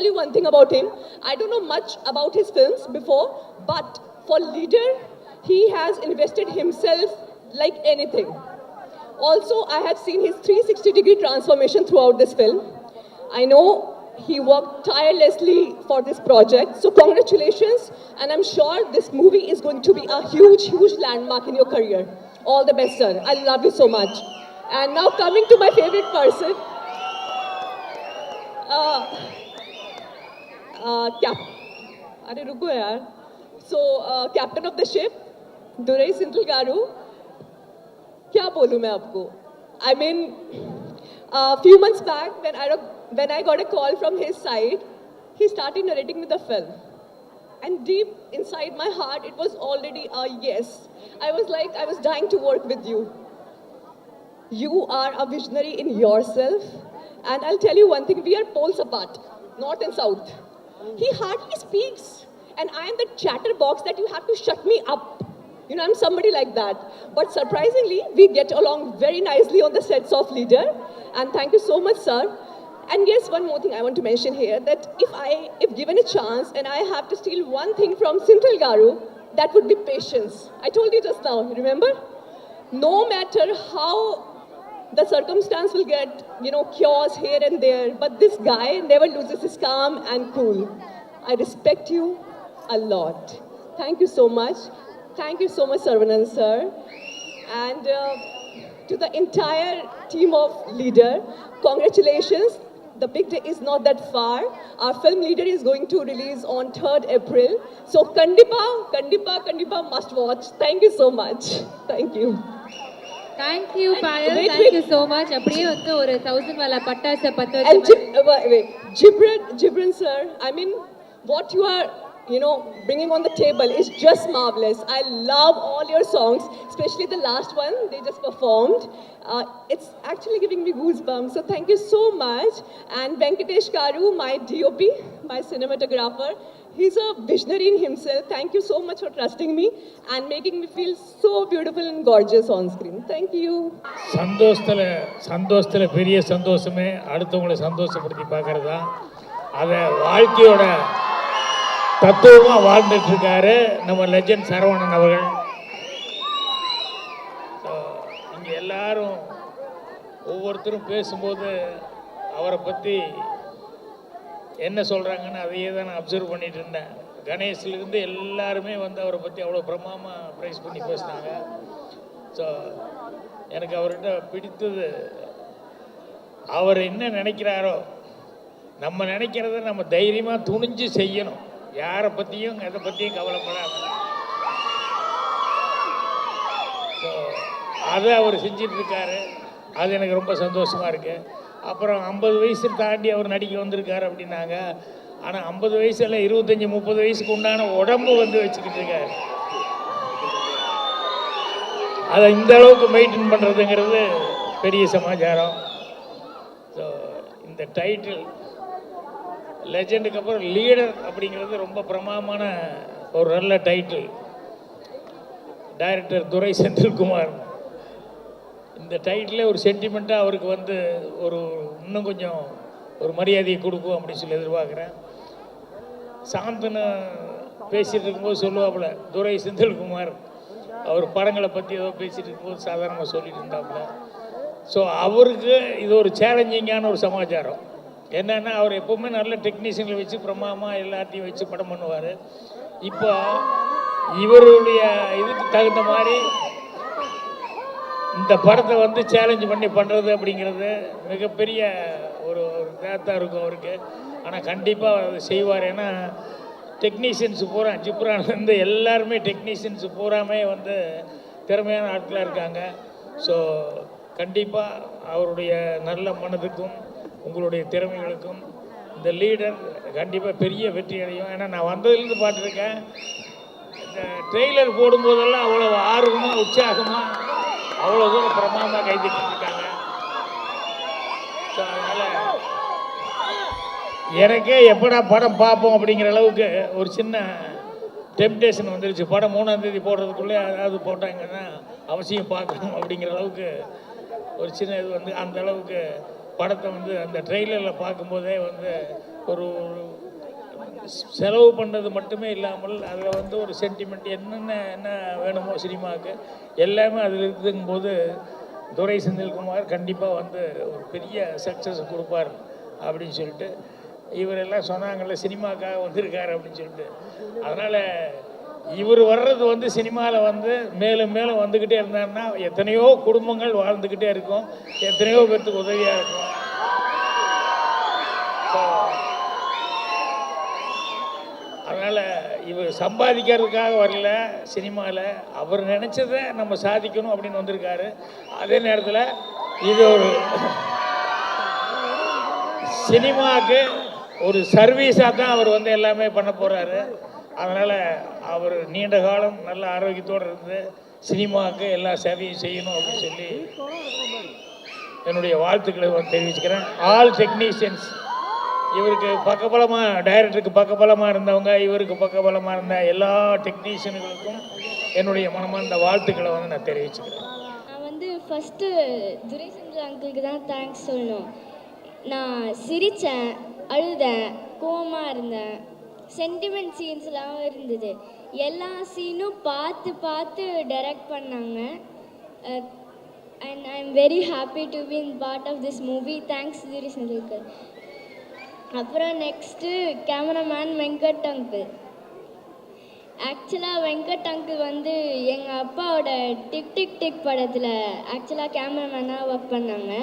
you one thing about him. I don't know much about his films before, but for Leader, he has invested himself like anything. Also, I have seen his 360-degree transformation throughout this film. I know he worked tirelessly for this project. So congratulations, and I'm sure this movie is going to be a huge, huge landmark in your career. All the best, sir. I love you so much. And now coming to my favorite person, captain of the ship, Durai Sinthal Garu. क्या बोलूं मैं आपको? I mean, a few months back when I got a call from his side, he started narrating me the film. And deep inside my heart, it was already a yes. I was like, I was dying to work with you. You are a visionary in yourself. And I'll tell you one thing, we are poles apart, north and south. He hardly speaks. And I am the chatterbox that you have to shut me up. You know, I'm somebody like that. But surprisingly, we get along very nicely on the sets of Leader. And thank you so much, sir. And yes, one more thing I want to mention here, that if given a chance and I have to steal one thing from Senthil Garu, that would be patience. I told you just now, remember? No matter how the circumstance will get, chaos here and there, but this guy never loses his calm and cool. I respect you a lot. Thank you so much. Thank you so much, Saravanan sir. And to the entire team of Leader, congratulations. The big day is not that far. Our film Leader is going to release on 3rd April. So Kandipa must watch. Thank you so much. Thank you. Thank you, Payal. Wait, Thank wait. you so much. அப்படியே வந்து ஒரு 1000 வாலா பட்டாசை பத்த And வச்ச Gibran sir, I mean, what you are, bringing on the table is just marvelous. I love all your songs, especially the last one they just performed. It's actually giving me goosebumps. So thank you so much. And Venkatesh Karu, my DOP, my cinematographer, he's a visionary in himself. Thank you so much for trusting me and making me feel so beautiful and gorgeous on screen. Thank you. சந்தோஷத்தில் பெரிய சந்தோஷமே அடுத்தவங்களை சந்தோஷப்படுத்தி பார்க்கறது தான். அதை வாழ்க்கையோட தத்துவமாக வாழ்ந்துட்டு இருக்காரு நம்ம லெஜண்ட் சரவணன் அவர்கள். இங்கே எல்லாரும் ஒவ்வொருத்தரும் பேசும்போது அவரை பற்றி என்ன சொல்கிறாங்கன்னு அதையே தான் நான் அப்சர்வ் பண்ணிட்டு இருந்தேன். கணேஷ்லேருந்து எல்லாருமே வந்து அவரை பற்றி அவ்வளோ பிரமாதமாக ப்ரைஸ் பண்ணி பேசினாங்க. ஸோ எனக்கு அவர்கிட்ட பிடித்தது அவர் என்ன நினைக்கிறாரோ, நம்ம நினைக்கிறத நம்ம தைரியமாக துணிஞ்சு செய்யணும். யாரை பற்றியும் எதை பற்றியும் கவலைப்படாமல். ஸோ அதை அவர் செஞ்சிட்ருக்காரு. அது எனக்கு ரொம்ப சந்தோஷமாக இருக்குது. அப்புறம் 50 வயசு தாண்டி அவர் நடிக்க வந்திருக்காரு அப்படின்னாங்க. ஆனால் 50 வயசில் 25-30 வயசுக்கு உண்டான உடம்பு வந்து வச்சுக்கிட்டு இருக்காரு. அதை இந்த அளவுக்கு மெயின்டைன் பண்ணுறதுங்கிறது பெரிய சமாச்சாரம். ஸோ இந்த டைட்டில் லெஜெண்டுக்கு அப்புறம் லீடர் அப்படிங்கிறது ரொம்ப பிரமாதமான ஒரு நல்ல டைட்டில். டைரக்டர் துரை செந்தில்குமார் இந்த டைட்டிலே ஒரு சென்டிமெண்ட்டாக அவருக்கு வந்து ஒரு இன்னும் கொஞ்சம் ஒரு மரியாதையை கொடுக்கும் அப்படின்னு சொல்லி எதிர்பார்க்குறேன். சாந்தனு பேசிகிட்டு இருக்கும்போது சொல்லுவாப்புல, துரை செந்தில்குமார் அவர் படங்களை பற்றி ஏதோ பேசிகிட்டு இருக்கும்போது சாதாரணமாக சொல்லிட்டு இருந்தாப்புல. ஸோ அவருக்கு இது ஒரு சேலஞ்சிங்கான ஒரு சமாச்சாரம். என்னென்னா அவர் எப்போவுமே நல்ல டெக்னீஷியன்களை வச்சு பிரமாதமாக எல்லாத்தையும் வச்சு படம் பண்ணுவார். இப்போ இவருடைய இதுக்கு தகுந்த மாதிரி இந்த படத்தை வந்து சேலஞ்ச் பண்ணி பண்ணுறது அப்படிங்கிறது மிகப்பெரிய ஒரு இதாக இருக்கும் அவருக்கு. ஆனால் கண்டிப்பாக அதை செய்வார். ஏன்னா டெக்னீஷியன்ஸ் பூரா ஜிப்ரான்லேருந்து எல்லாருமே டெக்னீஷியன்ஸ் பூராமே வந்து திறமையான ஆட்களாக இருக்காங்க. ஸோ கண்டிப்பாக அவருடைய நல்ல மனதுக்கும் உங்களுடைய திறமைகளுக்கும் இந்த லீடர் கண்டிப்பாக பெரிய வெற்றி அடையும். ஏன்னா நான் வந்ததுலேருந்து பார்த்துருக்கேன், இந்த ட்ரெய்லர் போடும்போதெல்லாம் அவ்வளோ ஆர்வமாக உற்சாகமாக அவ்வளோ தூரம் பிரமாதமாக கைதிட்டுருக்காங்க. ஸோ அதனால் எனக்கே எப்படா படம் பார்ப்போம் அப்படிங்கிற அளவுக்கு ஒரு சின்ன டெம்டேஷன் வந்துருச்சு. படம் 3ஆம் தேதி போடுறதுக்குள்ளே அதாவது போட்டாங்கன்னா அவசியம் பார்க்கணும் அப்படிங்கிற அளவுக்கு ஒரு சின்ன இது வந்து அந்த அளவுக்கு படத்தை வந்து அந்த ட்ரெய்லரில் பார்க்கும்போதே வந்து ஒரு செலவு பண்ணது மட்டுமே இல்லாமல் அதில் வந்து ஒரு சென்டிமெண்ட் என்ன வேணுமோ சினிமாவுக்கு எல்லாமே அதில் இருக்குங்கும்போது துரை செந்தில்குமார் கண்டிப்பாக வந்து ஒரு பெரிய சக்ஸஸ் கொடுப்பார் அப்படின்னு சொல்லிட்டு இவரெல்லாம் சொன்னாங்கள்ல சினிமாக்காக வந்திருக்காரு அப்படின்னு சொல்லிட்டு. அதனால் இவர் வர்றது வந்து சினிமாவில் வந்து மேலும் மேலும் வந்துக்கிட்டே இருந்தாருன்னா எத்தனையோ குடும்பங்கள் வாழ்ந்துக்கிட்டே இருக்கும், எத்தனையோ பேர்த்துக்கு உதவியாக இருக்கும். அதனால் இவர் சம்பாதிக்கிறதுக்காக வரல சினிமாவில், அவர் நினச்சதை நம்ம சாதிக்கணும் அப்படின்னு வந்திருக்காரு. அதே நேரத்தில் இது ஒரு சினிமாவுக்கு ஒரு சர்வீஸாக தான் அவர் வந்து எல்லாமே பண்ண போகிறாரு. அதனால் அவர் நீண்ட காலம் நல்ல ஆரோக்கியத்தோடு இருந்து சினிமாவுக்கு எல்லா சேவையும் செய்யணும் அப்படின்னு சொல்லி என்னுடைய வாழ்த்துக்களை தெரிவிச்சுக்கிறேன். ஆல் டெக்னீஷியன்ஸ், இவருக்கு பக்கபலமாக, டைரக்டருக்கு பக்கபலமாக இருந்தவங்க, இவருக்கு பக்கபலமாக இருந்த எல்லா டெக்னீஷியன்களுக்கும் என்னுடைய மனமார்ந்த வாழ்த்துக்களை நான் தெரிவிச்சுக்கிறேன். நான் வந்து ஃபஸ்ட்டு துரைசந்திர அங்கிளுக்கு தான் தேங்க்ஸ் சொல்லணும். நான் சிரித்தேன், அழுதேன், கோவமாக இருந்தேன், சென்டிமெண்ட் சீன்ஸ்லாம் இருந்தது. எல்லா சீனும் பார்த்து பார்த்து டைரக்ட் பண்ணாங்க. And I am very happy to be in part of this movie. Thanks துரைசந்திரக்கு. அப்புறம் நெக்ஸ்ட்டு கேமராமேன் வெங்கட் அங்கிள். ஆக்சுவலாக வெங்கட் அங்கிள் வந்து எங்கள் அப்பாவோட டிக் டிக் டிக் படத்தில் ஆக்சுவலாக கேமராமேனாக ஒர்க் பண்ணாங்க.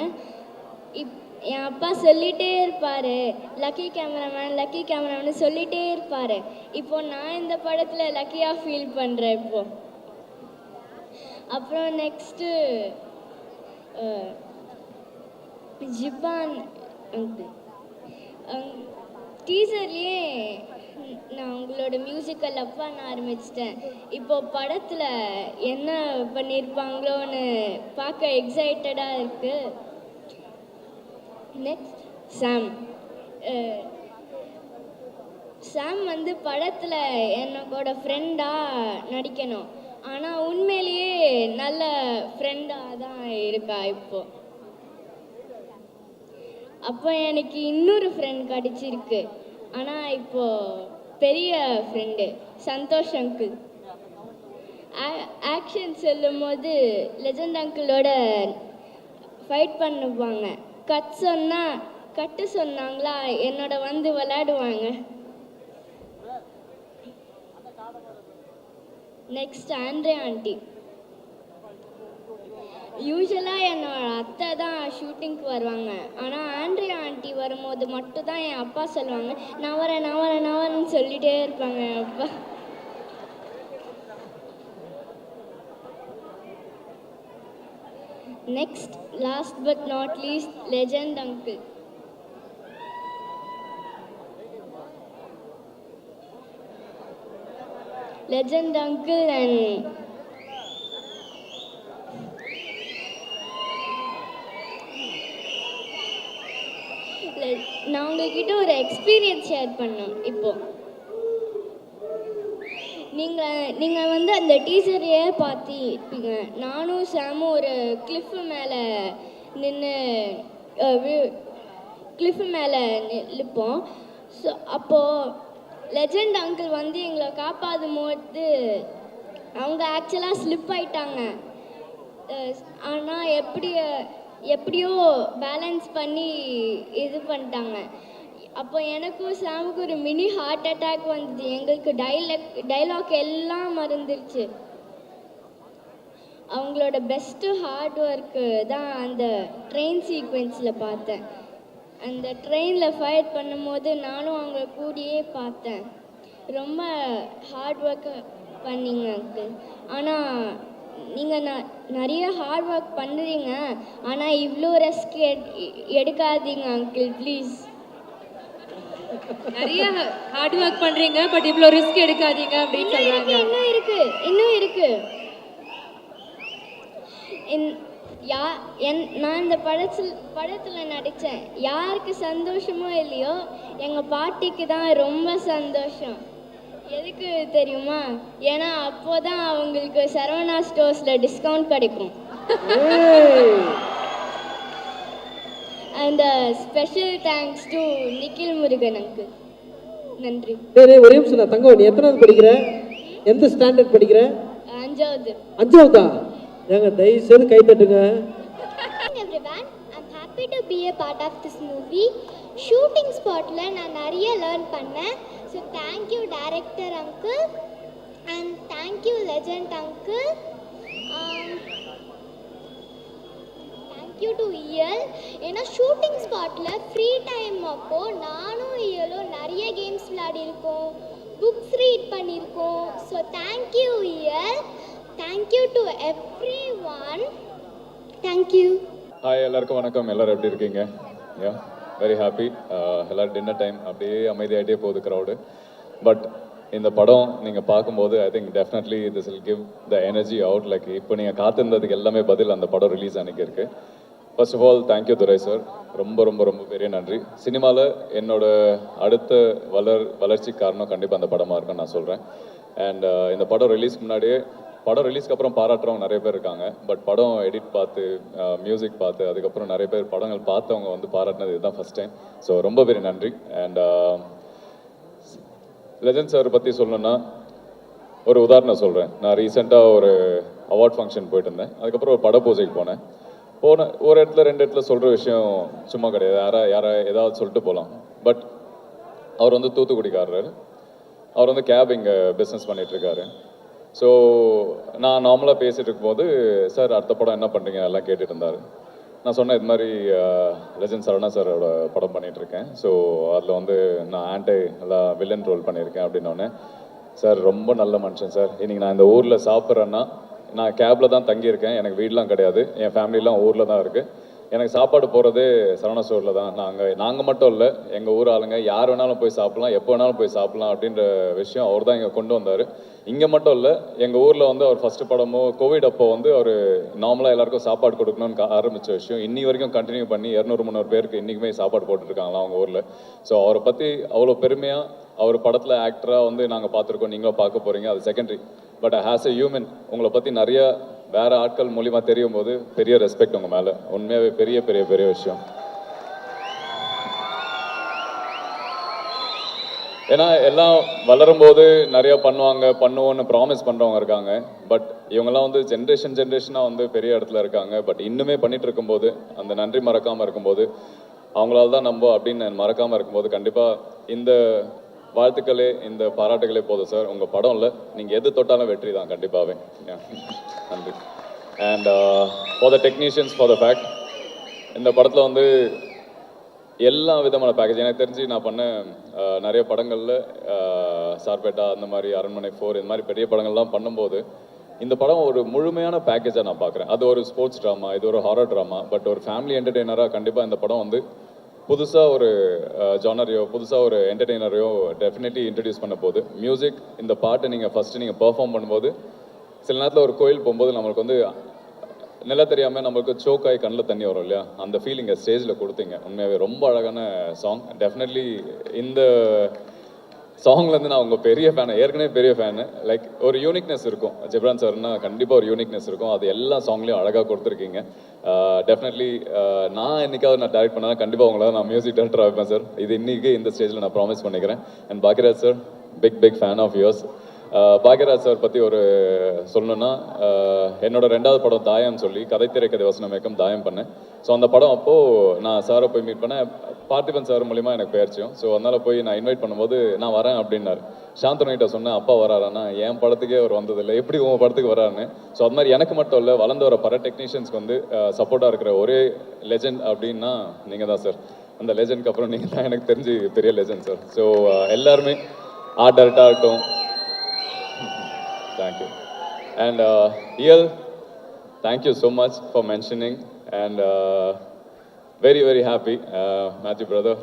என் அப்பா சொல்லிகிட்டே இருப்பார், லக்கி கேமராமேன் சொல்லிகிட்டே இருப்பார். இப்போது நான் இந்த படத்தில் லக்கியாக ஃபீல் பண்ணுறேன் இப்போது. அப்புறம் நெக்ஸ்ட்டு ஜிப்பான் அங்கிள். டீசர்லேயே நான் உங்களோட மியூசிக்கல் லவ் பண்ண ஆரம்பிச்சிட்டேன். இப்போது படத்தில் என்ன பண்ணியிருப்பாங்களோன்னு பார்க்க எக்ஸைட்டடாக இருக்குது. நெக்ஸ்ட் சாம் வந்து படத்தில் என்னோட ஃப்ரெண்டாக நடிக்கணும். ஆனால் உண்மையிலேயே நல்ல ஃப்ரெண்டாக தான் இருக்கா இப்போது. அப்போ எனக்கு இன்னொரு ஃப்ரெண்ட் கிடச்சிருக்கு. ஆனால் இப்போது பெரிய ஃப்ரெண்டு சந்தோஷ் அங்கிள். ஆக்ஷன் சொல்லும் போது லெஜண்ட் அங்கிளோட ஃபைட் பண்ணுவாங்க. கட்டு சொன்னாங்களா என்னோட வந்து விளையாடுவாங்க. Next Andre aunty. யூஸ்வலாக என்னோட அத்தை தான் ஷூட்டிங்க்கு வருவாங்க. ஆனால் ஆண்ட்ரே ஆண்டி வரும்போது மட்டும் தான் என் அப்பா சொல்லுவாங்க, நான் வரேன்னு சொல்லிகிட்டே இருப்பாங்க என் அப்பா. Next last but not least legend uncle. Legend uncle and நான் உங்ககிட்ட ஒரு எக்ஸ்பீரியன்ஸ் ஷேர் பண்ணோம். இப்போது நீங்கள் வந்து அந்த டீச்சரையே பார்த்திருப்பீங்க. நானும் சாமும் ஒரு கிளிஃபு மேலே நிற்போம். ஸோ அப்போது லெஜண்ட் அங்கிள் வந்து எங்களை காப்பாற்றும் போது அவங்க ஆக்சுவலாக ஸ்லிப் ஆயிட்டாங்க. ஆனால் எப்படியோ பேலன்ஸ் பண்ணி இது பண்ணிட்டாங்க. அப்போ எனக்கும் சாமுக்கும் ஒரு மினி ஹார்ட் அட்டாக் வந்தது. எங்களுக்கு டைலாக் எல்லாம் மறந்துருச்சு. அவங்களோட பெஸ்ட்டு ஹார்ட் ஒர்க்கு தான் அந்த ட்ரெயின் சீக்வென்ஸில் பார்த்தேன். அந்த ட்ரெயினில் ஃபைட் பண்ணும்போது நானும் அவங்க கூடயே பார்த்தேன். ரொம்ப ஹார்ட் ஒர்க்கு பண்ணீங்க அங்கிள். ஆனால் நீங்கள் நிறைய ஹார்ட் ஒர்க் பண்ணுறீங்க, ஆனால் இவ்வளோ ரிஸ்க் எடுக்காதீங்க அங்கிள் ப்ளீஸ். நிறைய ஹார்ட் ஒர்க் பண்றீங்க, பட் இவ்வளோ ரிஸ்க் எடுக்காதீங்க அப்படின்னு சொல்றாங்க. இன்னும் இருக்கு. நான் இந்த படத்தில் நடித்தேன். யாருக்கு சந்தோஷமோ இல்லையோ எங்கள் பாட்டிக்கு தான் ரொம்ப சந்தோஷம். எதுக்கு தெரியுமா? ஏன்னா அப்போதான் அவங்களுக்கு சரவணா ஸ்டோர்ஸில் டிஸ்கவுண்ட் கிடைக்கும். And special thanks to Nikhil Murugan uncle. நன்றி. ஒரே நிமிஷம் தங்கம், நீ எத்தனாவது படிக்கிற? எந்த ஸ்டாண்டர்ட் படிக்கிற? 5வது. ஏங்க தயவு செய்து கை தட்டுங்க. Everyone, I'm happy to be a part of this movie. Shooting ஸ்பாட்டில் நான் நிறைய லேர்ன் பண்ணேன். So thank you director uncle and thank you legend uncle. Thank you to இயல். ஏன்னா ஷூட்டிங் ஸ்பாட்டில் ஃப்ரீ டைம் அப்போது நானும் இயலும் நிறைய கேம்ஸ் விளையாடிருக்கோம், புக்ஸ் ரீட் பண்ணியிருக்கோம். ஸோ தேங்க்யூ இயல். Thank you to every one. Thank you. Hi, எல்லாருக்கும் வணக்கம். எல்லோரும் எப்படி இருக்கீங்க? Very happy. எல்லோரும் டின்னர் டைம் அப்படியே அமைதியாகிட்டே போகுது க்ரௌடு. பட் இந்த படம் நீங்கள் பார்க்கும்போது I think definitely this will give the energy out. Like இப்போ நீங்கள் காத்திருந்ததுக்கு எல்லாமே பதில் அந்த படம் ரிலீஸ் அன்றைக்கி இருக்குது. First of all thank you Durai sir, ரொம்ப ரொம்ப ரொம்ப பெரிய நன்றி. சினிமாவில் என்னோட அடுத்த வளர்ச்சிக்கு காரணம் கண்டிப்பாக அந்த படமாக இருக்குன்னு நான் சொல்கிறேன். அண்ட் இந்த படம் ரிலீஸ்க்கு முன்னாடியே, படம் ரிலீஸ்க்கு அப்புறம் பாராட்டுறவங்க நிறைய பேர் இருக்காங்க. பட் படம் எடிட் பார்த்து, மியூசிக் பார்த்து, அதுக்கப்புறம் நிறைய பேர் படங்கள் பார்த்தவங்க வந்து பாராட்டினது இதுதான் ஃபஸ்ட் டைம். ஸோ ரொம்ப பெரிய நன்றி. அண்ட் லெஜண்ட் சார் பற்றி சொல்லணுன்னா ஒரு உதாரணம் சொல்கிறேன். நான் ரீசெண்டாக ஒரு அவார்ட் ஃபங்க்ஷன் போயிட்டு இருந்தேன். அதுக்கப்புறம் ஒரு பட பூஜைக்கு போனேன். ஒரு இடத்துல 2 இடத்துல சொல்கிற விஷயம் சும்மா கிடையாது. யாரை ஏதாவது சொல்லிட்டு போகலாம். பட் அவர் வந்து தூத்துக்குடிக்காரர். அவர் வந்து கேப் இங்கே பிஸ்னஸ் பண்ணிகிட்ருக்காரு. ஸோ நான் நார்மலாக பேசிகிட்டு இருக்கும்போது, சார் அடுத்த படம் என்ன பண்ணுறீங்க எல்லாம் கேட்டுட்டு இருந்தார். நான் சொன்னேன், இது மாதிரி லெஜண்ட் சரவணா சாரோட படம் பண்ணிகிட்ருக்கேன். ஸோ அதில் வந்து நான் எல்லாம் வில்லன் ரோல் பண்ணியிருக்கேன் அப்படின்னோடனே, சார் ரொம்ப நல்ல மனுஷன் சார். இன்றைக்கி நான் இந்த ஊரில் சாப்பிட்றேன்னா, நான் கேபில் தான் தங்கியிருக்கேன், எனக்கு வீடெலாம் கிடையாது, என் ஃபேமிலிலாம் ஊரில் தான் இருக்குது. எனக்கு சாப்பாடு போகிறதே சரவணா ஸ்டோரில் தான். நாங்கள் மட்டும் இல்லை, எங்கள் ஊர் ஆளுங்க யார் வேணாலும் போய் சாப்பிட்லாம், எப்போ வேணாலும் போய் சாப்பிட்லாம் அப்படின்ற விஷயம் அவர் தான் இங்கே கொண்டு வந்தார். இங்கே மட்டும் இல்லை, எங்கள் ஊரில் வந்து அவர் ஃபஸ்ட்டு படமோ கோவிட் அப்போ வந்து அவர் நார்மலாக எல்லாருக்கும் சாப்பாடு கொடுக்கணும்னு ஆரம்பித்த விஷயம் இன்னி வரைக்கும் கண்டினியூ பண்ணி 200-300 பேருக்கு இன்றைக்குமே சாப்பாடு போட்டுருக்காங்களா அவங்க ஊரில். ஸோ அவரை பற்றி அவ்வளோ பெருமையாக, அவர் படத்தில் ஆக்டராக வந்து நாங்கள் பார்த்துருக்கோம், நீங்களும் பார்க்க போகிறீங்க, அது secondary. But as a human உங்களை பற்றி நிறையா வேறு ஆட்கள் மூலிமா தெரியும் போது பெரிய ரெஸ்பெக்ட் உங்கள் மேலே. உண்மையாகவே பெரிய பெரிய பெரிய விஷயம். ஏன்னா எல்லாம் வளரும்போது நிறையா பண்ணுவோன்னு ப்ராமிஸ் பண்ணுறவங்க இருக்காங்க. பட் இவங்கெல்லாம் வந்து ஜென்ரேஷனாக வந்து பெரிய இடத்துல இருக்காங்க. பட் இன்னுமே பண்ணிகிட்டு இருக்கும்போது, அந்த நன்றி மறக்காமல் இருக்கும்போது, அவங்களால தான் நம்ம அப்படின்னு மறக்காமல் இருக்கும்போது, கண்டிப்பாக இந்த வாழ்த்துக்களே, இந்த பாராட்டுகளே போதும் சார். உங்கள் படம் இல்லை, நீங்கள் எது தொட்டாலும் வெற்றி தான் கண்டிப்பாகவே. நன்றி. And for the technicians, for the fact, இந்த படத்தில் வந்து எல்லா விதமான பேக்கேஜ் எனக்கு தெரிஞ்சு நான் பண்ண நிறைய படங்களில் சார்பேட்டா, அந்த மாதிரி அரண்மனை 4, இந்த மாதிரி பெரிய படங்கள்லாம் பண்ணும்போது இந்த படம் ஒரு முழுமையான பேக்கேஜாக நான் பார்க்குறேன். அது ஒரு ஸ்போர்ட்ஸ் ட்ராமா, இது ஒரு ஹாரர் ட்ராமா. பட் ஒரு ஃபேமிலி என்டர்டெய்னராக கண்டிப்பாக இந்த படம் வந்து புதுசாக ஒரு ஜானரையோ, புதுசாக ஒரு என்டர்டெய்னரையோ டெஃபினெட்லி இன்ட்ரடியூஸ் பண்ண போகுது. மியூசிக், இந்த பாட்டை நீங்கள் ஃபஸ்ட்டு நீங்கள் பெர்ஃபார்ம் பண்ணும்போது, சில நேரத்தில் ஒரு கோயில் போகும்போது நம்மளுக்கு வந்து நில தெரியாமல் நம்மளுக்கு சோக் ஆகி கண்ணில் தண்ணி வரும் இல்லையா, அந்த ஃபீலிங்கை ஸ்டேஜில் கொடுத்தீங்க. உண்மையாகவே ரொம்ப அழகான சாங். டெஃபினெட்லி இந்த சாங்லேருந்து நான் உங்கள் பெரிய ஃபேனு, ஏற்கனவே பெரிய ஃபேனு. லைக் ஒரு யூனிக்னஸ் இருக்கும், ஜிப்ரான் சார்னா கண்டிப்பாக ஒரு யூனிக்னஸ் இருக்கும். அது எல்லா சாங்லேயும் அழகாக கொடுத்துருக்கீங்க. டெஃபினெட்லி நான் என்னைக்காவது நான் டைரக்ட் பண்ணால் கண்டிப்பாக உங்களால் நான் மியூசிக் டைரக்டராக வைப்பேன் சார். இது இன்றைக்கி இந்த ஸ்டேஜில் நான் ப்ராமிஸ் பண்ணிக்கிறேன். And Bhagyaraj sir, big fan of yours. Bhagyaraj sir பற்றி ஒரு சொல்லணுன்னா, என்னோட 2வது படம் தாயம் சொல்லி கதை திரைக்கதை வசனம் இயக்கம் தாயம் பண்ணேன். ஸோ அந்த படம் அப்போது நான் சாரை போய் மீட் பண்ணேன். பார்த்திபன் சார் மூலிமா எனக்கு பெயர்ச்சியும். ஸோ அதனால் போய் நான் இன்வைட் பண்ணும்போது நான் வரேன் அப்படின்னாரு. சாந்தனுகிட்ட சொன்னேன், அப்பா வராறானா, என் படத்துக்கே அவர் வந்ததில்லை, எப்படி உங்கள் படத்துக்கு வராருன்னு. ஸோ அது மாதிரி எனக்கு மட்டும் இல்லை, வளர்ந்து வர பல டெக்னீஷியன்ஸ்க்கு வந்து சப்போர்ட்டாக இருக்கிற ஒரே லெஜெண்ட் அப்படின்னா நீங்கள் தான் சார். அந்த லெஜெண்ட்க்கு அப்புறம் நீங்கள் தான் எனக்கு தெரிஞ்சு பெரிய லெஜெண்ட் சார். ஸோ எல்லாருமே ஆர்ட் டைரக்டாக இருக்கட்டும். Thank you. And EL, thank you so much for mentioning, and very happy. Matthew brother,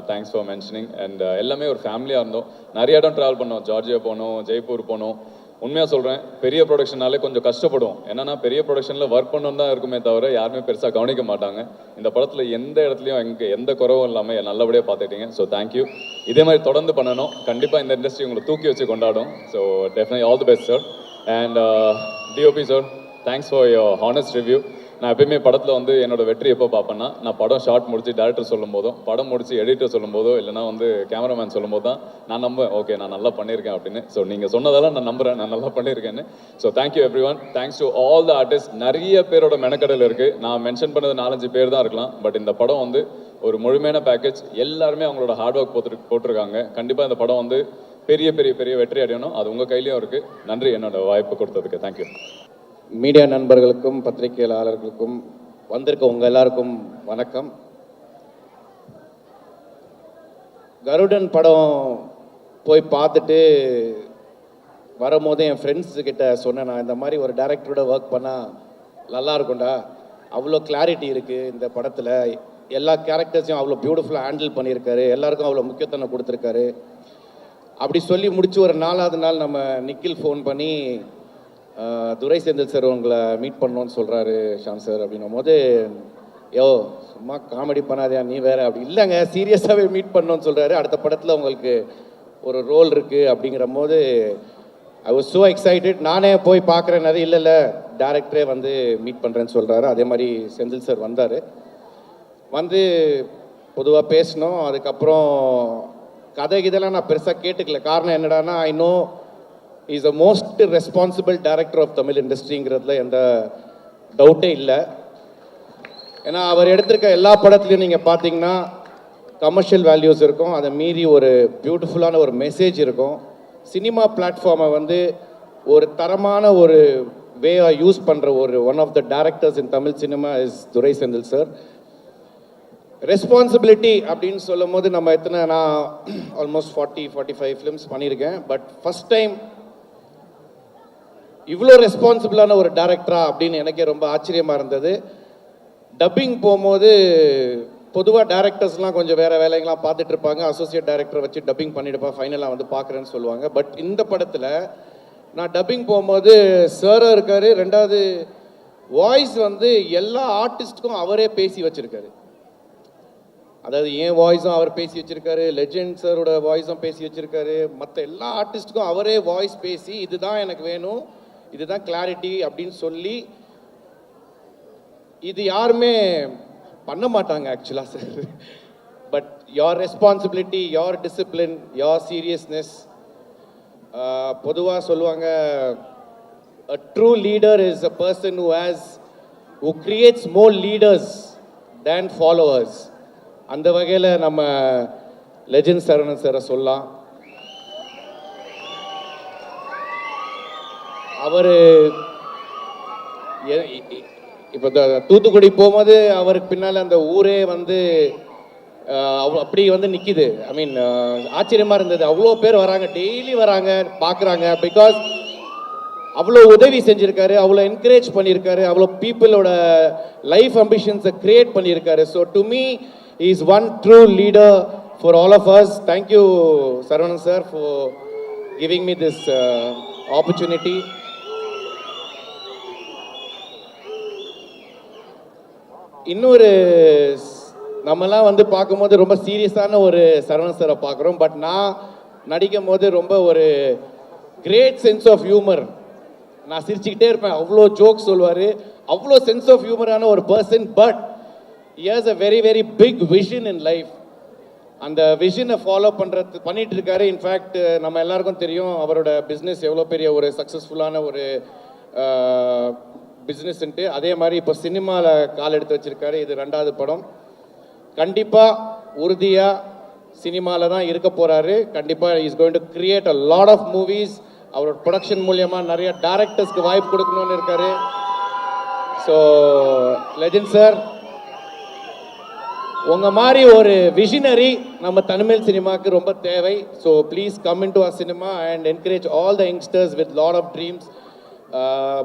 thanks for mentioning. And எல்லாமே ஒரு ஃபேமிலியாக இருந்தோம். நிறைய இடம் ட்ராவல் பண்ணோம், ஜார்ஜியா போனோம், ஜெய்ப்பூர் போனோம். உண்மையாக சொல்கிறேன், பெரிய ப்ரொடக்ஷனாலே கொஞ்சம் கஷ்டப்படுவோம். என்னன்னா பெரிய ப்ரொடக்ஷனில் ஒர்க் பண்ணணும் தான் இருக்குமே தவிர யாருமே பெருசாக கவனிக்க மாட்டாங்க. இந்த படத்தில் எந்த இடத்துலையும் எந்த குறவும் இல்லாமல் நல்லபடியாக பார்த்துக்கிட்டீங்க. So thank you. இதே மாதிரி தொடர்ந்து பண்ணணும். கண்டிப்பாக இந்த இண்டஸ்ட்ரி உங்களை தூக்கி வச்சு கொண்டாடும். So definitely all the best sir. And DOP sir, thanks for your honest review. நான் எப்பயுமே படத்தில் வந்து என்னோட வெற்றி எப்போ பார்ப்பேன்னா, நான் படம் ஷார்ட் முடிச்சு டேரக்டர் சொல்லும் போதும், படம் முடிச்சு எடிட்டர் சொல்லும் போதோ, இல்லைனா வந்து கேமராமேன் சொல்லும் போது தான் நான் நம்புவேன், ஓகே நான் நல்லா பண்ணியிருக்கேன் அப்படின்னு. ஸோ நீங்கள் சொன்னதெல்லாம் நான் நம்புகிறேன், நான் நல்லா பண்ணியிருக்கேன்னு. So thank you everyone. Thanks to all the artist. நிறைய பேரோட மெனக்கடல் இருக்குது. நான் மென்ஷன் பண்ணது 4-5 பேர் தான் இருக்கலாம். பட் இந்த படம் வந்து ஒரு முழுமையான பேக்கேஜ். எல்லாருமே அவங்களோட ஹார்ட் ஒர்க் போட்டிருக்காங்க. கண்டிப்பாக இந்த படம் வந்து பெரிய பெரிய பெரிய வெற்றி அடையணும். அது உங்கள் கையிலையும் இருக்குது. நன்றி என்னோட வாய்ப்பு கொடுத்ததுக்கு. தேங்க்யூ. மீடியா நண்பர்களுக்கும் பத்திரிகையாளர்களுக்கும் வந்திருக்க உங்கள் எல்லாருக்கும் வணக்கம். கருடன் படம் போய் பார்த்துட்டு வரும்போது என் ஃப்ரெண்ட்ஸு கிட்ட சொன்னேன், நான் இந்த மாதிரி ஒரு டைரக்டரோட ஒர்க் பண்ணால் நல்லா இருக்கும்டா, அவ்வளோ கிளாரிட்டி இருக்குது இந்த படத்தில், எல்லா கேரக்டர்ஸையும் அவ்வளோ பியூட்டிஃபுல்லாக ஹேண்டில் பண்ணியிருக்காரு, எல்லாருக்கும் அவ்வளோ முக்கியத்துவம் கொடுத்துருக்காரு. அப்படி சொல்லி முடிச்சு ஒரு 4வது நாள் நம்ம நிக்கில் ஃபோன் பண்ணி துரை செந்தில் சார் உங்களை மீட் பண்ணோன்னு சொல்கிறாரு ஷாம் சார் அப்படின்னும் போது, யோ சும்மா காமெடி பண்ணாதே நீ வேற, அப்படி இல்லைங்க சீரியஸாகவே மீட் பண்ணோன்னு சொல்கிறாரு. அடுத்த படத்தில் உங்களுக்கு ஒரு ரோல் இருக்குது அப்படிங்கிற போது ஐ வாஸ் ஸோ எக்ஸைட்டட். நானே போய் பார்க்குறேன், நிறைய இல்லை டேரக்டரே வந்து மீட் பண்ணுறேன்னு சொல்கிறாரு. அதே மாதிரி செந்தில் சார் வந்தார். வந்து பொதுவாக பேசினோம். அதுக்கப்புறம் கதை இதெல்லாம் நான் பெருசாக கேட்டுக்கல. காரணம் என்னடான்னா, I know is a most responsible director of Tamil இண்டஸ்ட்ரிங்கிறதுல எந்த டவுட்டே இல்லை. ஏன்னா அவர் எடுத்திருக்க எல்லா படத்துலையும் நீங்கள் பார்த்தீங்கன்னா கமர்ஷியல் வேல்யூஸ் இருக்கும், அதை மீறி ஒரு பியூட்டிஃபுல்லான ஒரு மெசேஜ் இருக்கும். சினிமா பிளாட்ஃபார்மை வந்து ஒரு தரமான ஒரு வேயாக யூஸ் பண்ணுற ஒரு one of the directors in Tamil cinema is Durai Senthil sir. Responsibility அப்படின்னு சொல்லும் போது நம்ம நான் ஆல்மோஸ்ட் 40-45 ஃபிலிம்ஸ் பண்ணியிருக்கேன். பட் ஃபஸ்ட் டைம் இவ்வளோ ரெஸ்பான்சிபிளான ஒரு டைரக்டரா அப்படின்னு எனக்கே ரொம்ப ஆச்சரியமாக இருந்தது. டப்பிங் போகும்போது பொதுவாக டேரக்டர்ஸ்லாம் கொஞ்சம் வேறு வேலைகள்லாம் பார்த்துட்டு இருப்பாங்க, அசோசியேட் டைரக்டரை வச்சு டப்பிங் பண்ணிடுப்பா ஃபைனலாக வந்து பார்க்குறேன்னு சொல்லுவாங்க. பட் இந்த படத்தில் நான் டப்பிங் போகும்போது சாரும் இருக்கார், 2வது வாய்ஸ் வந்து எல்லா ஆர்டிஸ்ட்டுக்கும் அவரே பேசி வச்சுருக்காரு. அதாவது என் வாய்ஸும் அவர் பேசி வச்சுருக்காரு, லெஜெண்ட் சாரோட வாய்ஸும் பேசி வச்சுருக்காரு, மற்ற எல்லா ஆர்டிஸ்ட்டுக்கும் அவரே வாய்ஸ் பேசி இதுதான் எனக்கு வேணும், இதுதான் கிளாரிட்டி அப்படின்னு சொல்லி, இது யாருமே பண்ண மாட்டாங்க ஆக்சுவலாக sir. But your responsibility, your discipline, your seriousness. பொதுவாக சொல்லுவாங்க, a true leader is a person who creates more leaders than followers. அந்த வகையில் நம்ம லெஜெண்ட் சரவணன் சாரை சொல்லலாம். அவர் இப்போ தூத்துக்குடி போகும்போது அவருக்கு பின்னால் அந்த ஊரே வந்து அப்படி வந்து நிற்கிது. ஐ மீன் ஆச்சரியமாக இருந்தது. அவ்வளோ பேர் வராங்க, டெய்லி வராங்க, பார்க்குறாங்க. பிகாஸ் அவ்வளோ உதவி செஞ்சுருக்காரு, அவ்வளோ என்கரேஜ் பண்ணியிருக்காரு, அவ்வளோ பீப்புளோட லைஃப் அம்பிஷன்ஸை க்ரியேட் பண்ணியிருக்காரு. So to me is one true leader for all of us. Thank you Saravanan sir for giving me this opportunity. இன்னொரு நம்மலாம் வந்து பார்க்கும்போது ரொம்ப சீரியஸான ஒரு சரவணன் சாரை பார்க்குறோம். பட் நான் நடிக்கும் போது ரொம்ப ஒரு கிரேட் சென்ஸ் ஆஃப் ஹியூமர். நான் சிரிச்சுக்கிட்டே இருப்பேன், அவ்வளோ ஜோக் சொல்லுவார், அவ்வளோ சென்ஸ் ஆஃப் ஹியூமரான ஒரு person. But he has a very very big vision in life. அந்த விஷனை ஃபாலோ பண்ணிட்டு இருக்காரு. இன்ஃபேக்ட் நம்ம எல்லாருக்கும் தெரியும் அவரோட பிஸ்னஸ் எவ்வளோ பெரிய ஒரு சக்ஸஸ்ஃபுல்லான ஒரு பிஸ்னஸ்ன்ட்டு. அதே மாதிரி இப்போ சினிமாவில் கால் எடுத்து வச்சிருக்காரு. இது 2வது படம். கண்டிப்பாக உறுதியாக சினிமாவில் தான் இருக்க போகிறாரு. கண்டிப்பாக is going to create a lot of movies. அவரோட ப்ரொடக்ஷன் மூலியமாக நிறைய டேரக்டர்ஸ்க்கு வாய்ப்பு கொடுக்கணும்னு இருக்காரு. ஸோ லெஜெண்ட் சார், உங்கள் மாதிரி ஒரு விஷனரி நம்ம தமிழ் சினிமாவுக்கு ரொம்ப தேவை. So please come in to our cinema and encourage all the youngsters with lot of dreams.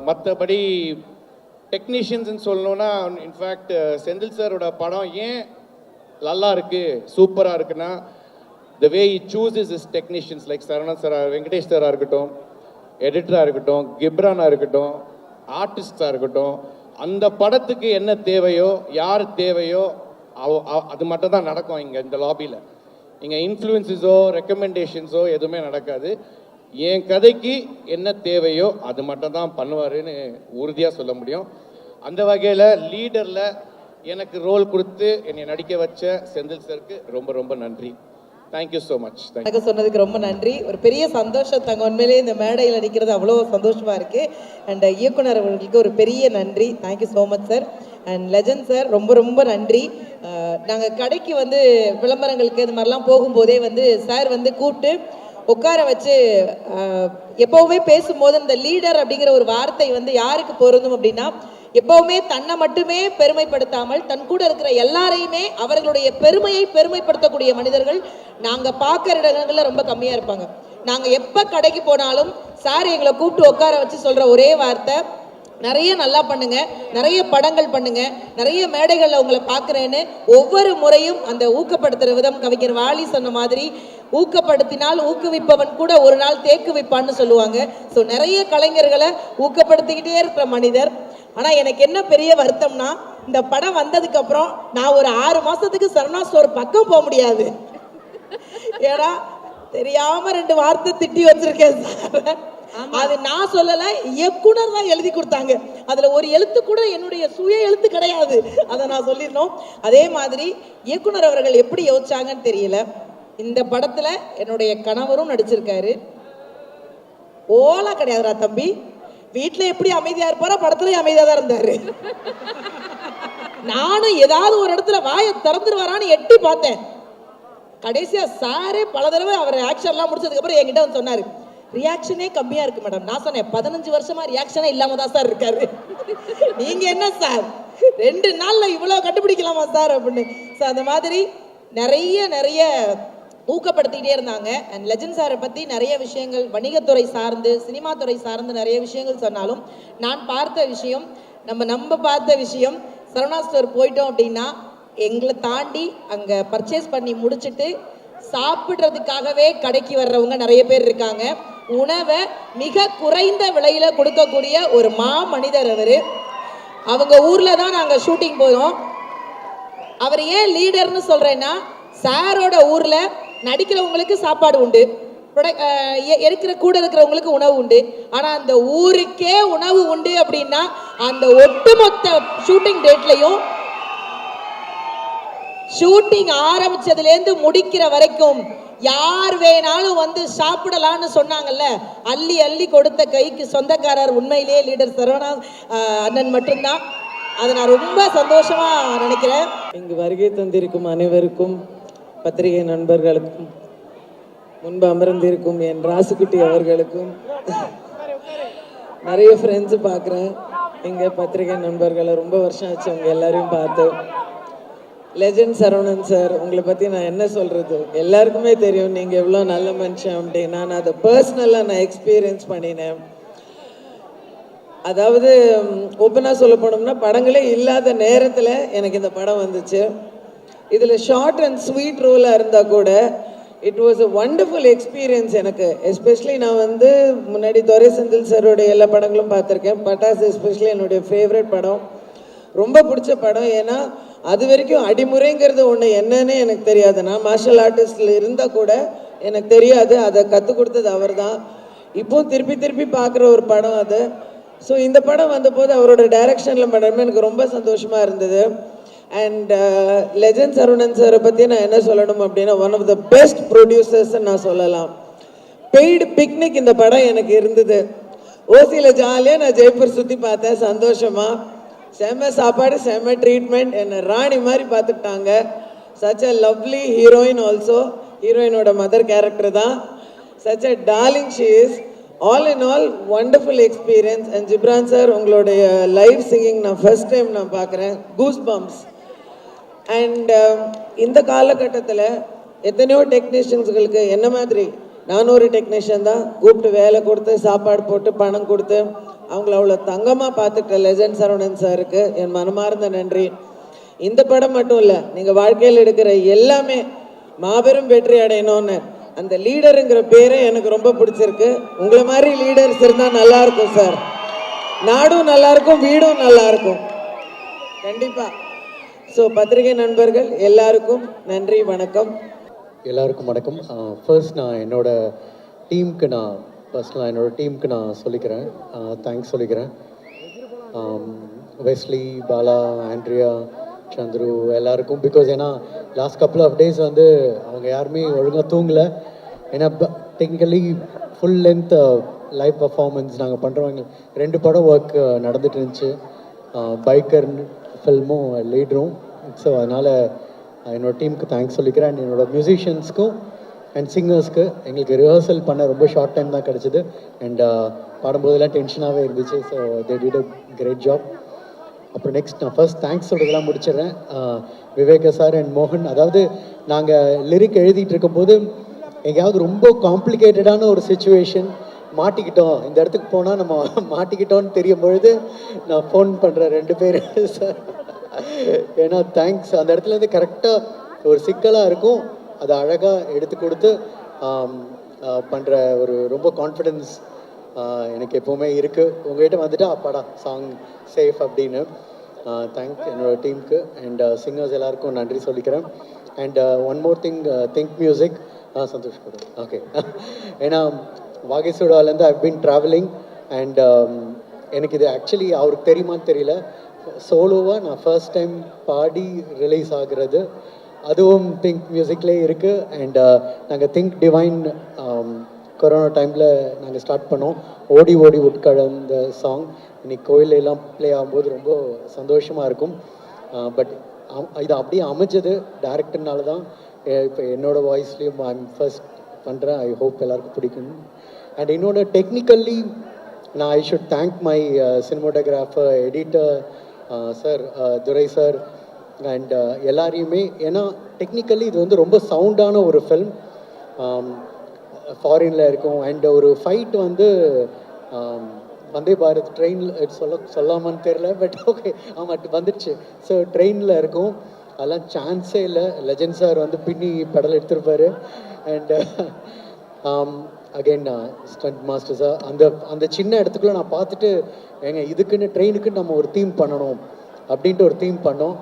மற்றபடி டெக்னீஷியன்ஸ்ன்னு சொல்லணுன்னா, இன்ஃபேக்ட் செந்தில் சாரோட படம் ஏன் நல்லா இருக்குது, சூப்பராக இருக்குன்னா, the way he chooses is technicians like Saravanan sir, Venkatesh சாராக இருக்கட்டும், எடிட்டராக இருக்கட்டும், கிப்ரானாக இருக்கட்டும், ஆர்டிஸ்டாக இருக்கட்டும், அந்த படத்துக்கு என்ன தேவையோ, யார் தேவையோ அது மட்டும் தான் நடக்கும் இங்கே இந்த லாபியில். இங்கே இன்ஃப்ளூயன்ஸஸோ ரெக்கமெண்டேஷன்ஸோ எதுவுமே நடக்காது. என் கதைக்கு என்ன தேவையோ அது மட்டும் தான் பண்ணுவாருன்னு உறுதியாக சொல்ல முடியும். அந்த வகையில் லீடரில் எனக்கு ரோல் கொடுத்து என்னை நடிக்க வச்ச செந்தில் சாருக்கு ரொம்ப ரொம்ப நன்றி. Thank you so much. எனக்கு சொன்னதுக்கு ரொம்ப நன்றி. ஒரு பெரிய சந்தோஷம் தாங்க, உண்மையிலேயே இந்த மேடையில் நடிக்கிறது அவ்வளோ சந்தோஷமாக இருக்குது. அண்ட் இயக்குனர் அவர்களுக்கு ஒரு பெரிய நன்றி. Thank you so much sir. And legend sir ரொம்ப ரொம்ப நன்றி. நாங்கள் கடைக்கு வந்து விளம்பரங்களுக்கு இது மாதிரிலாம் போகும்போதே வந்து சார் வந்து கூப்பிட்டு உட்கார வச்சு எப்போவுமே பேசும்போது இந்த லீடர் அப்படிங்கிற ஒரு வார்த்தை வந்து யாருக்கு பொருந்தும் அப்படின்னா, எப்பவுமே தன்னை மட்டுமே பெருமைப்படுத்தாமல் தன் கூட இருக்கிற எல்லாரையுமே அவர்களுடைய பெருமையை பெருமைப்படுத்தக்கூடிய மனிதர்கள் நாங்கள் பார்க்குற இடங்கள்ல ரொம்ப கம்மியாக இருப்பாங்க. நாங்கள் எப்போ கடைக்கு போனாலும் சார் எங்களை கூப்பிட்டு உட்கார வச்சு சொல்கிற ஒரே வார்த்தை, நிறைய நல்லா பண்ணுங்க, நிறைய படங்கள் பண்ணுங்க, நிறைய மேடைகளில் உங்களை பார்க்குறேன்னு ஒவ்வொரு முறையும் அந்த ஊக்கப்படுத்துகிற விதம். கவிஞர் வாலி சொன்ன மாதிரி ஊக்கப்படுத்தினால் ஊக்குவிப்பவன் கூட ஒரு நாள் தேக்கு வைப்பான்னு சொல்லுவாங்க. ஸோ நிறைய கலைஞர்களை ஊக்கப்படுத்திக்கிட்டே இருக்கிற மனிதர். ஆனால் எனக்கு என்ன பெரிய வருத்தம்னா, இந்த படம் வந்ததுக்கு அப்புறம் நான் ஒரு 6 மாசத்துக்கு சரவணா ஸ்டோர் பக்கம் போக முடியாது. ஏன்னா தெரியாம 2 வார்த்தை திட்டி வச்சிருக்கேன் சார். அது நான் சொல்லல, இயக்குனர் தான் எழுதி கொடுத்தாங்க. அதுல ஒரு எழுத்து கூட என்னுடைய சுய எழுத்து கிடையாது. அதை நான் சொல்லிடணும். அதே மாதிரி இயக்குனர் அவர்கள் எப்படி யோசிச்சாங்கன்னு தெரியல. இந்த படத்துல என்னுடைய கணவரும் நடிச்சிருக்காரு. ஓலா கிடையாதுரா தம்பி, வீட்டுல எப்படி அமைதியா இருப்பாரோ படத்துலயும் அமைதியா தான் இருந்தாரு. நானும் ஏதாவது ஒரு இடத்துல வாயை திறந்துருவாரான்னு எட்டி பார்த்தேன். கடைசியா சாரே பல தடவை அவர் ஆக்ஷன்லாம் முடிச்சதுக்கு அப்புறம் என்கிட்ட வந்து சொன்னாரு, ரியாக்ஷனே கம்மியா இருக்கு மேடம். நான் சொன்னேன், 15 வருஷமா ரியாக்ஷனே இல்லாம தான் சார் இருக்காரு. நீங்க என்ன சார் 2 நாள்ல இவ்வளவு கண்டுபிடிக்கலாமா சார் அப்படின்னு. ஸோ அந்த மாதிரி நிறைய ஊக்கப்படுத்திக்கிட்டே இருந்தாங்க. அண்ட் லெஜண்ட் சாரை பற்றி நிறைய விஷயங்கள் வணிகத்துறை சார்ந்து சினிமா துறை சார்ந்து நிறைய விஷயங்கள் சொன்னாலும், நான் பார்த்த விஷயம், நம்ம பார்த்த விஷயம், சரவணா ஸ்டோர் போயிட்டோம் அப்படின்னா எங்களை தாண்டி அங்கே பர்ச்சேஸ் பண்ணி முடிச்சுட்டு சாப்பிட்றதுக்காகவே கடைக்கு வர்றவங்க நிறைய பேர் இருக்காங்க. உணவை மிக குறைந்த விலையில கொடுக்கக்கூடிய ஒரு மனிதர் அவர். அவங்க ஊர்ல தான் நாங்கள் ஷூட்டிங் போகிறோம். அவர் ஏன் லீடர்னு சொல்றேன்னா, சாரோட ஊர்ல நடிக்கிறவங்களுக்கு சாப்பாடு உண்டு, கூட இருக்கிறவங்களுக்கு உணவு உண்டு. ஆனா அந்த ஊருக்கே உணவு உண்டு அப்படின்னா அந்த ஒட்டுமொத்த ஷூட்டிங் டேட்லையும் ஷூட்டிங் ஆரம்பிச்சதுலேருந்து முடிக்கிற வரைக்கும் யார் வேணாலும் வந்து சாப்பிடலான்னு சொன்னாங்கல்ல, அள்ளி அள்ளி கொடுத்த கைக்கு சொந்தக்காரர் உண்மையிலேயே லீடர் சரவணா அண்ணன் மட்டும்தான். அதை நான் ரொம்ப சந்தோஷமா நினைக்கிறேன். இங்கு வருகை தந்திருக்கும் அனைவருக்கும், பத்திரிகை நண்பர்களுக்கும், முன்பு அமர்ந்திருக்கும் என் ராசுக்குட்டி அவர்களுக்கும், நிறைய ஃப்ரெண்ட்ஸு பார்க்குறேன் இங்கே பத்திரிகை நண்பர்களை. ரொம்ப வருஷம் ஆச்சு அவங்க எல்லாரையும் பார்த்து. லெஜண்ட் சரவணன் சார், உங்களை பற்றி நான் என்ன சொல்கிறது, எல்லாருக்குமே தெரியும் நீங்கள் எவ்வளோ நல்ல மனுஷன் அப்படின்னு. நான் அதை பர்சனலாக எக்ஸ்பீரியன்ஸ் பண்ணினேன். அதாவது ஓப்பனாக சொல்ல போனோம்னா, படங்களே இல்லாத நேரத்தில் எனக்கு இந்த படம் வந்துச்சு. இதில் ஷார்ட் அண்ட் ஸ்வீட் ரோலாக இருந்தால் கூட it was a wonderful experience எனக்கு. எஸ்பெஷலி நான் முன்னாடி துரை செந்தில் சாரோடைய எல்லா படங்களும் பார்த்துருக்கேன். பட்டாசு எஸ்பெஷலி என்னுடைய ஃபேவரட் படம், ரொம்ப பிடிச்ச படம். ஏன்னா அது வரைக்கும் அடிமுறைங்கிறது ஒன்று என்னன்னு எனக்கு தெரியாது. நான் மார்ஷல் ஆர்டிஸ்டில் இருந்தால் கூட எனக்கு தெரியாது. அதை கற்றுக் கொடுத்தது அவர் தான். இப்போ திருப்பி பார்க்குற ஒரு படம் அது. ஸோ இந்த படம் வந்தபோது அவரோட டைரக்ஷனில் பண்ணுறமே எனக்கு ரொம்ப சந்தோஷமாக இருந்தது. அண்ட் லெஜண்ட் சரவணன் சாரை பற்றி நான் என்ன சொல்லணும் அப்படின்னா, ஒன் ஆஃப் த பெஸ்ட் ப்ரொடியூசர்ஸ்ன்னு நான் சொல்லலாம். பெய்டு பிக்னிக் இந்த படம் எனக்கு இருந்தது. ஓசியில் ஜாலியாக நான் ஜெய்ப்பூர் சுற்றி பார்த்தேன் சந்தோஷமாக. செம்ம சாப்பாடு, செம்ம ட்ரீட்மெண்ட், என்னை ராணி மாதிரி பார்த்துக்கிட்டாங்க. Such a lovely heroine also. ஹீரோயினோட மதர் கேரக்டர் தான். Such a darling she is. All in all wonderful experience. And Ghibran sir, உங்களுடைய லைவ் சிங்கிங் நான் ஃபர்ஸ்ட் டைம் நான் பார்க்குறேன். Goose bumps. அண்ட் இந்த காலகட்டத்தில் எத்தனையோ டெக்னீஷியன்ஸுகளுக்கு என்ன மாதிரி நானும் ஒரு டெக்னீஷியன் தான், கூப்பிட்டு வேலை கொடுத்து சாப்பாடு போட்டு பணம் கொடுத்து அவங்கள அவ்வளோ தங்கமாக பார்த்துக்கிட்ட லெஜண்ட் சரவணன் சாருக்கு என் மனமார்ந்த நன்றி. இந்த படம் மட்டும் இல்லை, நீங்கள் வாழ்க்கையில் எடுக்கிற எல்லாமே மாபெரும் வெற்றி அடையணும்னு. அந்த லீடருங்கிற பேரே எனக்கு ரொம்ப பிடிச்சிருக்கு. உங்களை மாதிரி லீடர்ஸ் இருந்தால் நல்லாயிருக்கும் சார். நாடும் நல்லாயிருக்கும், வீடும் நல்லாயிருக்கும் கண்டிப்பாக. ஸோ பத்திரிகை நண்பர்கள் எல்லாருக்கும் நன்றி, வணக்கம். எல்லாருக்கும் வணக்கம். ஃபர்ஸ்ட் நான் என்னோட டீமுக்கு நான் சொல்லிக்கிறேன், தேங்க்ஸ் சொல்லிக்கிறேன். வெஸ்லி, பாலா, ஆண்ட்ரியா, சந்துரு எல்லாருக்கும். பிகாஸ் ஏன்னா லாஸ்ட் கப்புள் ஆஃப் டேஸ் அவங்க யாருமே ஒழுங்காக தூங்கலை. ஏன்னா technically full length live performance நாங்கள் பண்ணுறவங்க 2 படம் ஒர்க் நடந்துட்டு இருந்துச்சு. பைக்கர் ஃபில்மும் லீடரும். ஸோ அதனால் என்னோடய டீமுக்கு தேங்க்ஸ் சொல்லிக்கிறேன். அண்ட் என்னோடய மியூசிஷியன்ஸ்க்கும் அண்ட் சிங்கர்ஸ்க்கு. எங்களுக்கு ரிஹர்சல் பண்ண ரொம்ப ஷார்ட் டைம் தான் கிடச்சிது. அண்ட் பாடும்போதெல்லாம் டென்ஷனாகவே இருந்துச்சு. So they did a great job. அப்புறம் நெக்ஸ்ட் நான் ஃபர்ஸ்ட் தேங்க்ஸ் சொல்கிறதெல்லாம் முடிச்சிடுறேன். விவேக சார் அண்ட் மோகன். அதாவது நாங்கள் லிரிக் எழுதிட்டு இருக்கும்போது எங்கேயாவது ரொம்ப காம்ப்ளிகேட்டடான ஒரு சுச்சுவேஷன், மாட்டிக்கிட்டோம், இந்த இடத்துக்கு போனால் நம்ம மாட்டிக்கிட்டோன்னு தெரியும் பொழுது நான் ஃபோன் பண்ணுறேன் 2 பேர் சார். ஏன்னா தேங்க்ஸ், அந்த இடத்துலேருந்து கரெக்டாக ஒரு சிக்கலாக இருக்கும், அதை அழகாக எடுத்து கொடுத்து பண்ணுற ஒரு ரொம்ப கான்ஃபிடென்ஸ் எனக்கு எப்போவுமே இருக்குது. உங்கள்கிட்ட வந்துட்டு அப்பாடா சாங் சேஃப் அப்படின்னு தேங்க் என்னோட டீமுக்கு அண்ட் சிங்கர்ஸ் எல்லாருக்கும் நன்றி சொல்லிக்கிறேன். And one more thing, Think Music Santhosh கூட ஓகே. ஏன்னா வாகேஸ்வராலேருந்து ஐ பீன் ட்ராவலிங் அண்ட் எனக்கு இது ஆக்சுவலி அவருக்கு தெரியுமான்னு தெரியல, சோலோவாக நான் ஃபர்ஸ்ட் டைம் பாடி ரிலீஸ் ஆகிறது, அதுவும் திங்க் மியூசிக்லேயே இருக்குது. அண்ட் நாங்கள் திங்க் டிவைன் கொரோனா டைமில் நாங்கள் ஸ்டார்ட் பண்ணோம். ஓடி ஓடி உட்கழந்த சாங் இன்னைக்கு கோயிலெல்லாம் ப்ளே ஆகும்போது ரொம்ப சந்தோஷமாக இருக்கும். பட் இது அப்படியே அமைஞ்சது டேரக்டர்னால தான். இப்போ என்னோடய வாய்ஸ்லேயும் ஐம் ஃபர்ஸ்ட் பண்ணுறேன். ஐ ஹோப் எல்லாருக்கும் பிடிக்கும். அண்ட் இன்னொன்று டெக்னிக்கல்லி நான் I should thank my cinematographer, editor sir, Durai sir and எல்லாரையுமே. ஏன்னா டெக்னிக்கலி இது வந்து ரொம்ப சவுண்டான ஒரு ஃபில்ம், ஃபாரினில் இருக்கும். அண்ட் ஒரு ஃபைட் வந்து வந்தே பாரத் ட்ரெயினில் சொல்லாமான்னு தெரில, பட் ஓகே ஆமாம் வந்துடுச்சு. ஸோ ட்ரெயினில் இருக்கும், அதெல்லாம் சான்ஸே இல்லை. லெஜண்ட் சார் வந்து பின்னி பெடல் எடுத்திருப்பாரு. And again stunt master sir அந்த சின்ன இடத்துக்குள்ளே நான் பார்த்துட்டு ஏங்க இதுக்குன்னு ட்ரெயினுக்குன்னு நம்ம ஒரு தீம் பண்ணணும் அப்படின்ட்டு ஒரு தீம் பண்ணோம்.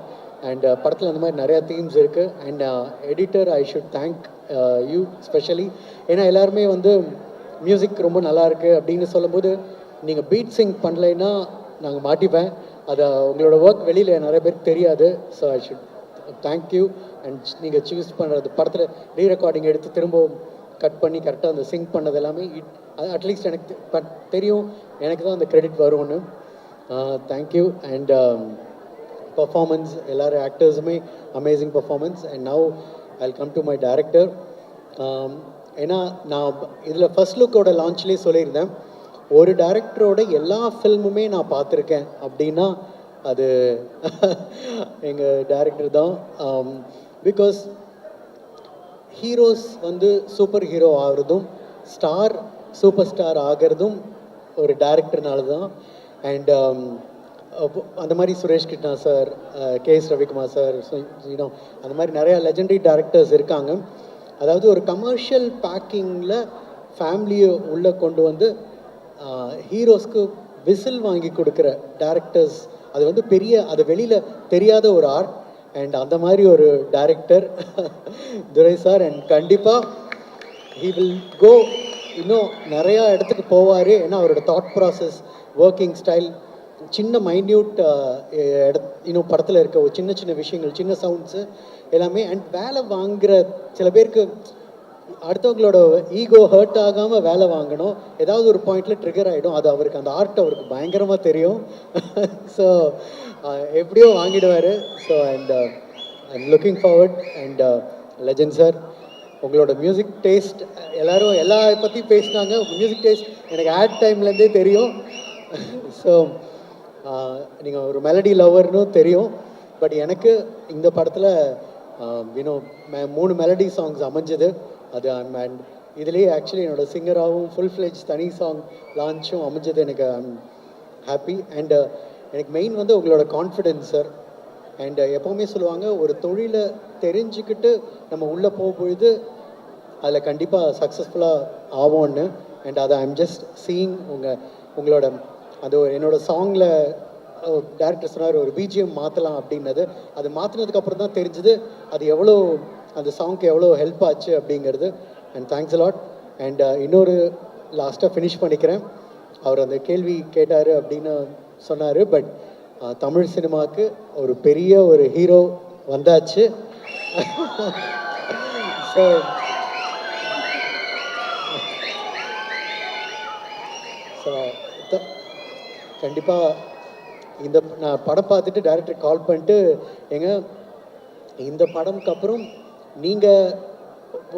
அண்ட் படத்தில் அந்த மாதிரி நிறையா தீம்ஸ் இருக்குது. And editor I should thank you specially. ஏன்னா எல்லாருமே வந்து மியூசிக் ரொம்ப நல்லா இருக்குது அப்படின்னு சொல்லும்போது நீங்கள் பீட் சிங் பண்ணலைன்னா நாங்கள் மாட்டிப்பேன். அதை உங்களோட ஒர்க் வெளியில் நிறைய பேருக்கு தெரியாது. So I should thank you. And நீங்கள் சூஸ் பண்ணுறது படத்தில் ரீ ரெக்கார்டிங் எடுத்து திரும்ப கட் பண்ணி கரெக்டாக அந்த சிங் பண்ணது எல்லாமே அட்லீஸ்ட் எனக்கு தெரியும், எனக்கு தான் அந்த கிரெடிட் வரும்னு. தேங்க்யூ. அண்ட் பர்ஃபார்மன்ஸ் எல்லாரும் ஆக்டர்ஸுமே amazing performance. And now I come to my director. ஏன்னா நான் இதில் ஃபர்ஸ்ட் லுக்கோட லான்ச்லேயே சொல்லியிருந்தேன், ஒரு டைரக்டரோட எல்லா ஃபில்முமே நான் பார்த்துருக்கேன் அப்படின்னா அது எங்கள் டைரக்டர் தான். பிகாஸ் ஹீரோஸ் வந்து சூப்பர் ஹீரோ ஆகிறதும் ஸ்டார் சூப்பர் ஸ்டார் ஆகிறதும் ஒரு டைரக்டர்னால தான். அண்ட் அந்த மாதிரி Suresh Krishna sir, KS Ravikumar sir, அந்த மாதிரி நிறையா லெஜெண்டரி டைரக்டர்ஸ் இருக்காங்க. அதாவது ஒரு கமர்ஷியல் பேக்கிங்கில் ஃபேமிலியை உள்ளே கொண்டு வந்து ஹீரோஸ்க்கு விசில் வாங்கி கொடுக்குற டைரக்டர்ஸ், அது வந்து பெரிய, அது வெளியில் தெரியாத ஒரு ஆர்ட். அண்ட் அந்த மாதிரி ஒரு டைரக்டர் துரை சார். அண்ட் கண்டிப்பாக ஹீ வில் கோ, இன்னும் நிறையா இடத்துக்கு போவார். ஏன்னா அவரோட தாட் ப்ராசஸ், ஒர்க்கிங் ஸ்டைல், சின்ன மைன்யூட் இன்னும் படத்தில் இருக்க ஒரு சின்ன சின்ன விஷயங்கள், சின்ன சவுண்ட்ஸு எல்லாமே. அண்ட் வேலை வாங்குகிற சில பேருக்கு அடுத்தவங்களோட ஈகோ ஹர்ட் ஆகாமல் வேலை வாங்கணும், ஏதாவது ஒரு பாயிண்டில் ட்ரிகர் ஆகிடும். அது அவருக்கு அந்த ஆர்ட் அவருக்கு பயங்கரமாக தெரியும். ஸோ எப்படியோ வாங்கிடுவார். So and I'm looking forward. And legend sir, உங்களோட மியூசிக் டேஸ்ட் எல்லோரும் எல்லா பற்றி பேசினாங்க. மியூசிக் டேஸ்ட் எனக்கு ஆட் டைம்லேருந்தே தெரியும். ஸோ நீங்கள் ஒரு மெலடி லவர்னு தெரியும். பட் எனக்கு இந்த படத்தில் இன்னும் 3 மெலடி சாங்ஸ் அமைஞ்சது. அது அண்ட் இதுலேயே ஆக்சுவலி என்னோடய சிங்கராகவும் ஃபுல் ஃப்ளெஜ் தனி சாங் லான்ச்சும் அமைஞ்சது. எனக்கு ஐம் ஹாப்பி. அண்ட் எனக்கு மெயின் வந்து உங்களோட கான்ஃபிடென்ஸ் சார். அண்ட் எப்போவுமே சொல்லுவாங்க, ஒரு தொழிலை தெரிஞ்சுக்கிட்டு நம்ம உள்ளே போகும்பொழுது அதில் கண்டிப்பாக சக்ஸஸ்ஃபுல்லாக ஆகும்னு. அண்ட் அதை ஐம் ஜஸ்ட் சீயிங் உங்களோட அது என்னோடய சாங்கில் டேரக்டர் சொன்னார் ஒரு பிஜிஎம் மாற்றலாம் அப்படின்னது. அது மாற்றினதுக்கப்புறம் தான் தெரிஞ்சுது அது எவ்வளோ அந்த சாங்க்கு எவ்வளோ ஹெல்ப் ஆச்சு அப்படிங்கிறது. And thanks a lot. அண்ட் இன்னொரு லாஸ்ட்டாக ஃபினிஷ் பண்ணிக்கிறேன். அவர் அந்த கேள்வி கேட்டார் அப்படின்னு சொன்னார். பட் தமிழ் சினிமாவுக்கு ஒரு பெரிய ஒரு ஹீரோ வந்தாச்சு. ஸோ கண்டிப்பாக இந்த நான் படம் பார்த்துட்டு டைரக்டர் கால் பண்ணிட்டு, ஏங்க இந்த படம்க்கு அப்புறம் நீங்கள்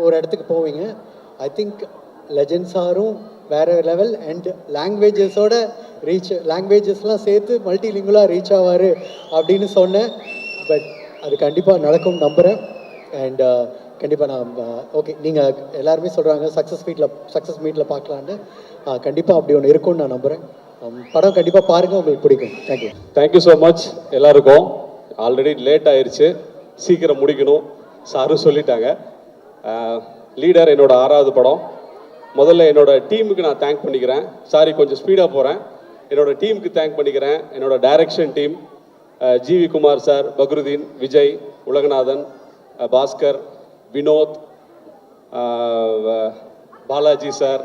ஒரு இடத்துக்கு போவீங்க, ஐ திங்க் லெஜண்ட் சாரும் வேறு லெவல் அண்ட் லாங்குவேஜஸோட லாங்குவேஜஸ்லாம் சேர்த்து மல்டிலிங்குவலாக ரீச் ஆவார் அப்படின்னு சொன்னேன். பட் அது கண்டிப்பாக நடக்கும் நம்புகிறேன். அண்ட் கண்டிப்பாக நான் ஓகே, நீங்கள் எல்லாருமே சொல்கிறாங்க சக்ஸஸ் மீட்டில் பார்க்கலான்னு. கண்டிப்பாக அப்படி ஒன்று இருக்கும்னு நான் நம்புகிறேன். படம் கண்டிப்பாக பாருங்கள், உங்களுக்கு பிடிக்கும். தேங்க்யூ. தேங்க்யூ ஸோ மச் எல்லாருக்கும். ஆல்ரெடி லேட் ஆயிடுச்சு, சீக்கிரம் முடிக்கணும் சாரும் சொல்லிட்டாங்க. லீடர் என்னோட 6வது படம். முதல்ல என்னோட டீமுக்கு நான் தேங்க் பண்ணிக்கிறேன். சாரி, கொஞ்சம் ஸ்பீடாக போகிறேன். என்னோட டீமுக்கு தேங்க் பண்ணிக்கிறேன். என்னோட direction team, GV Kumar sir, Fakruddin, Vijay, Ulaganathan, Bhaskar, Vinod, Balaji sir,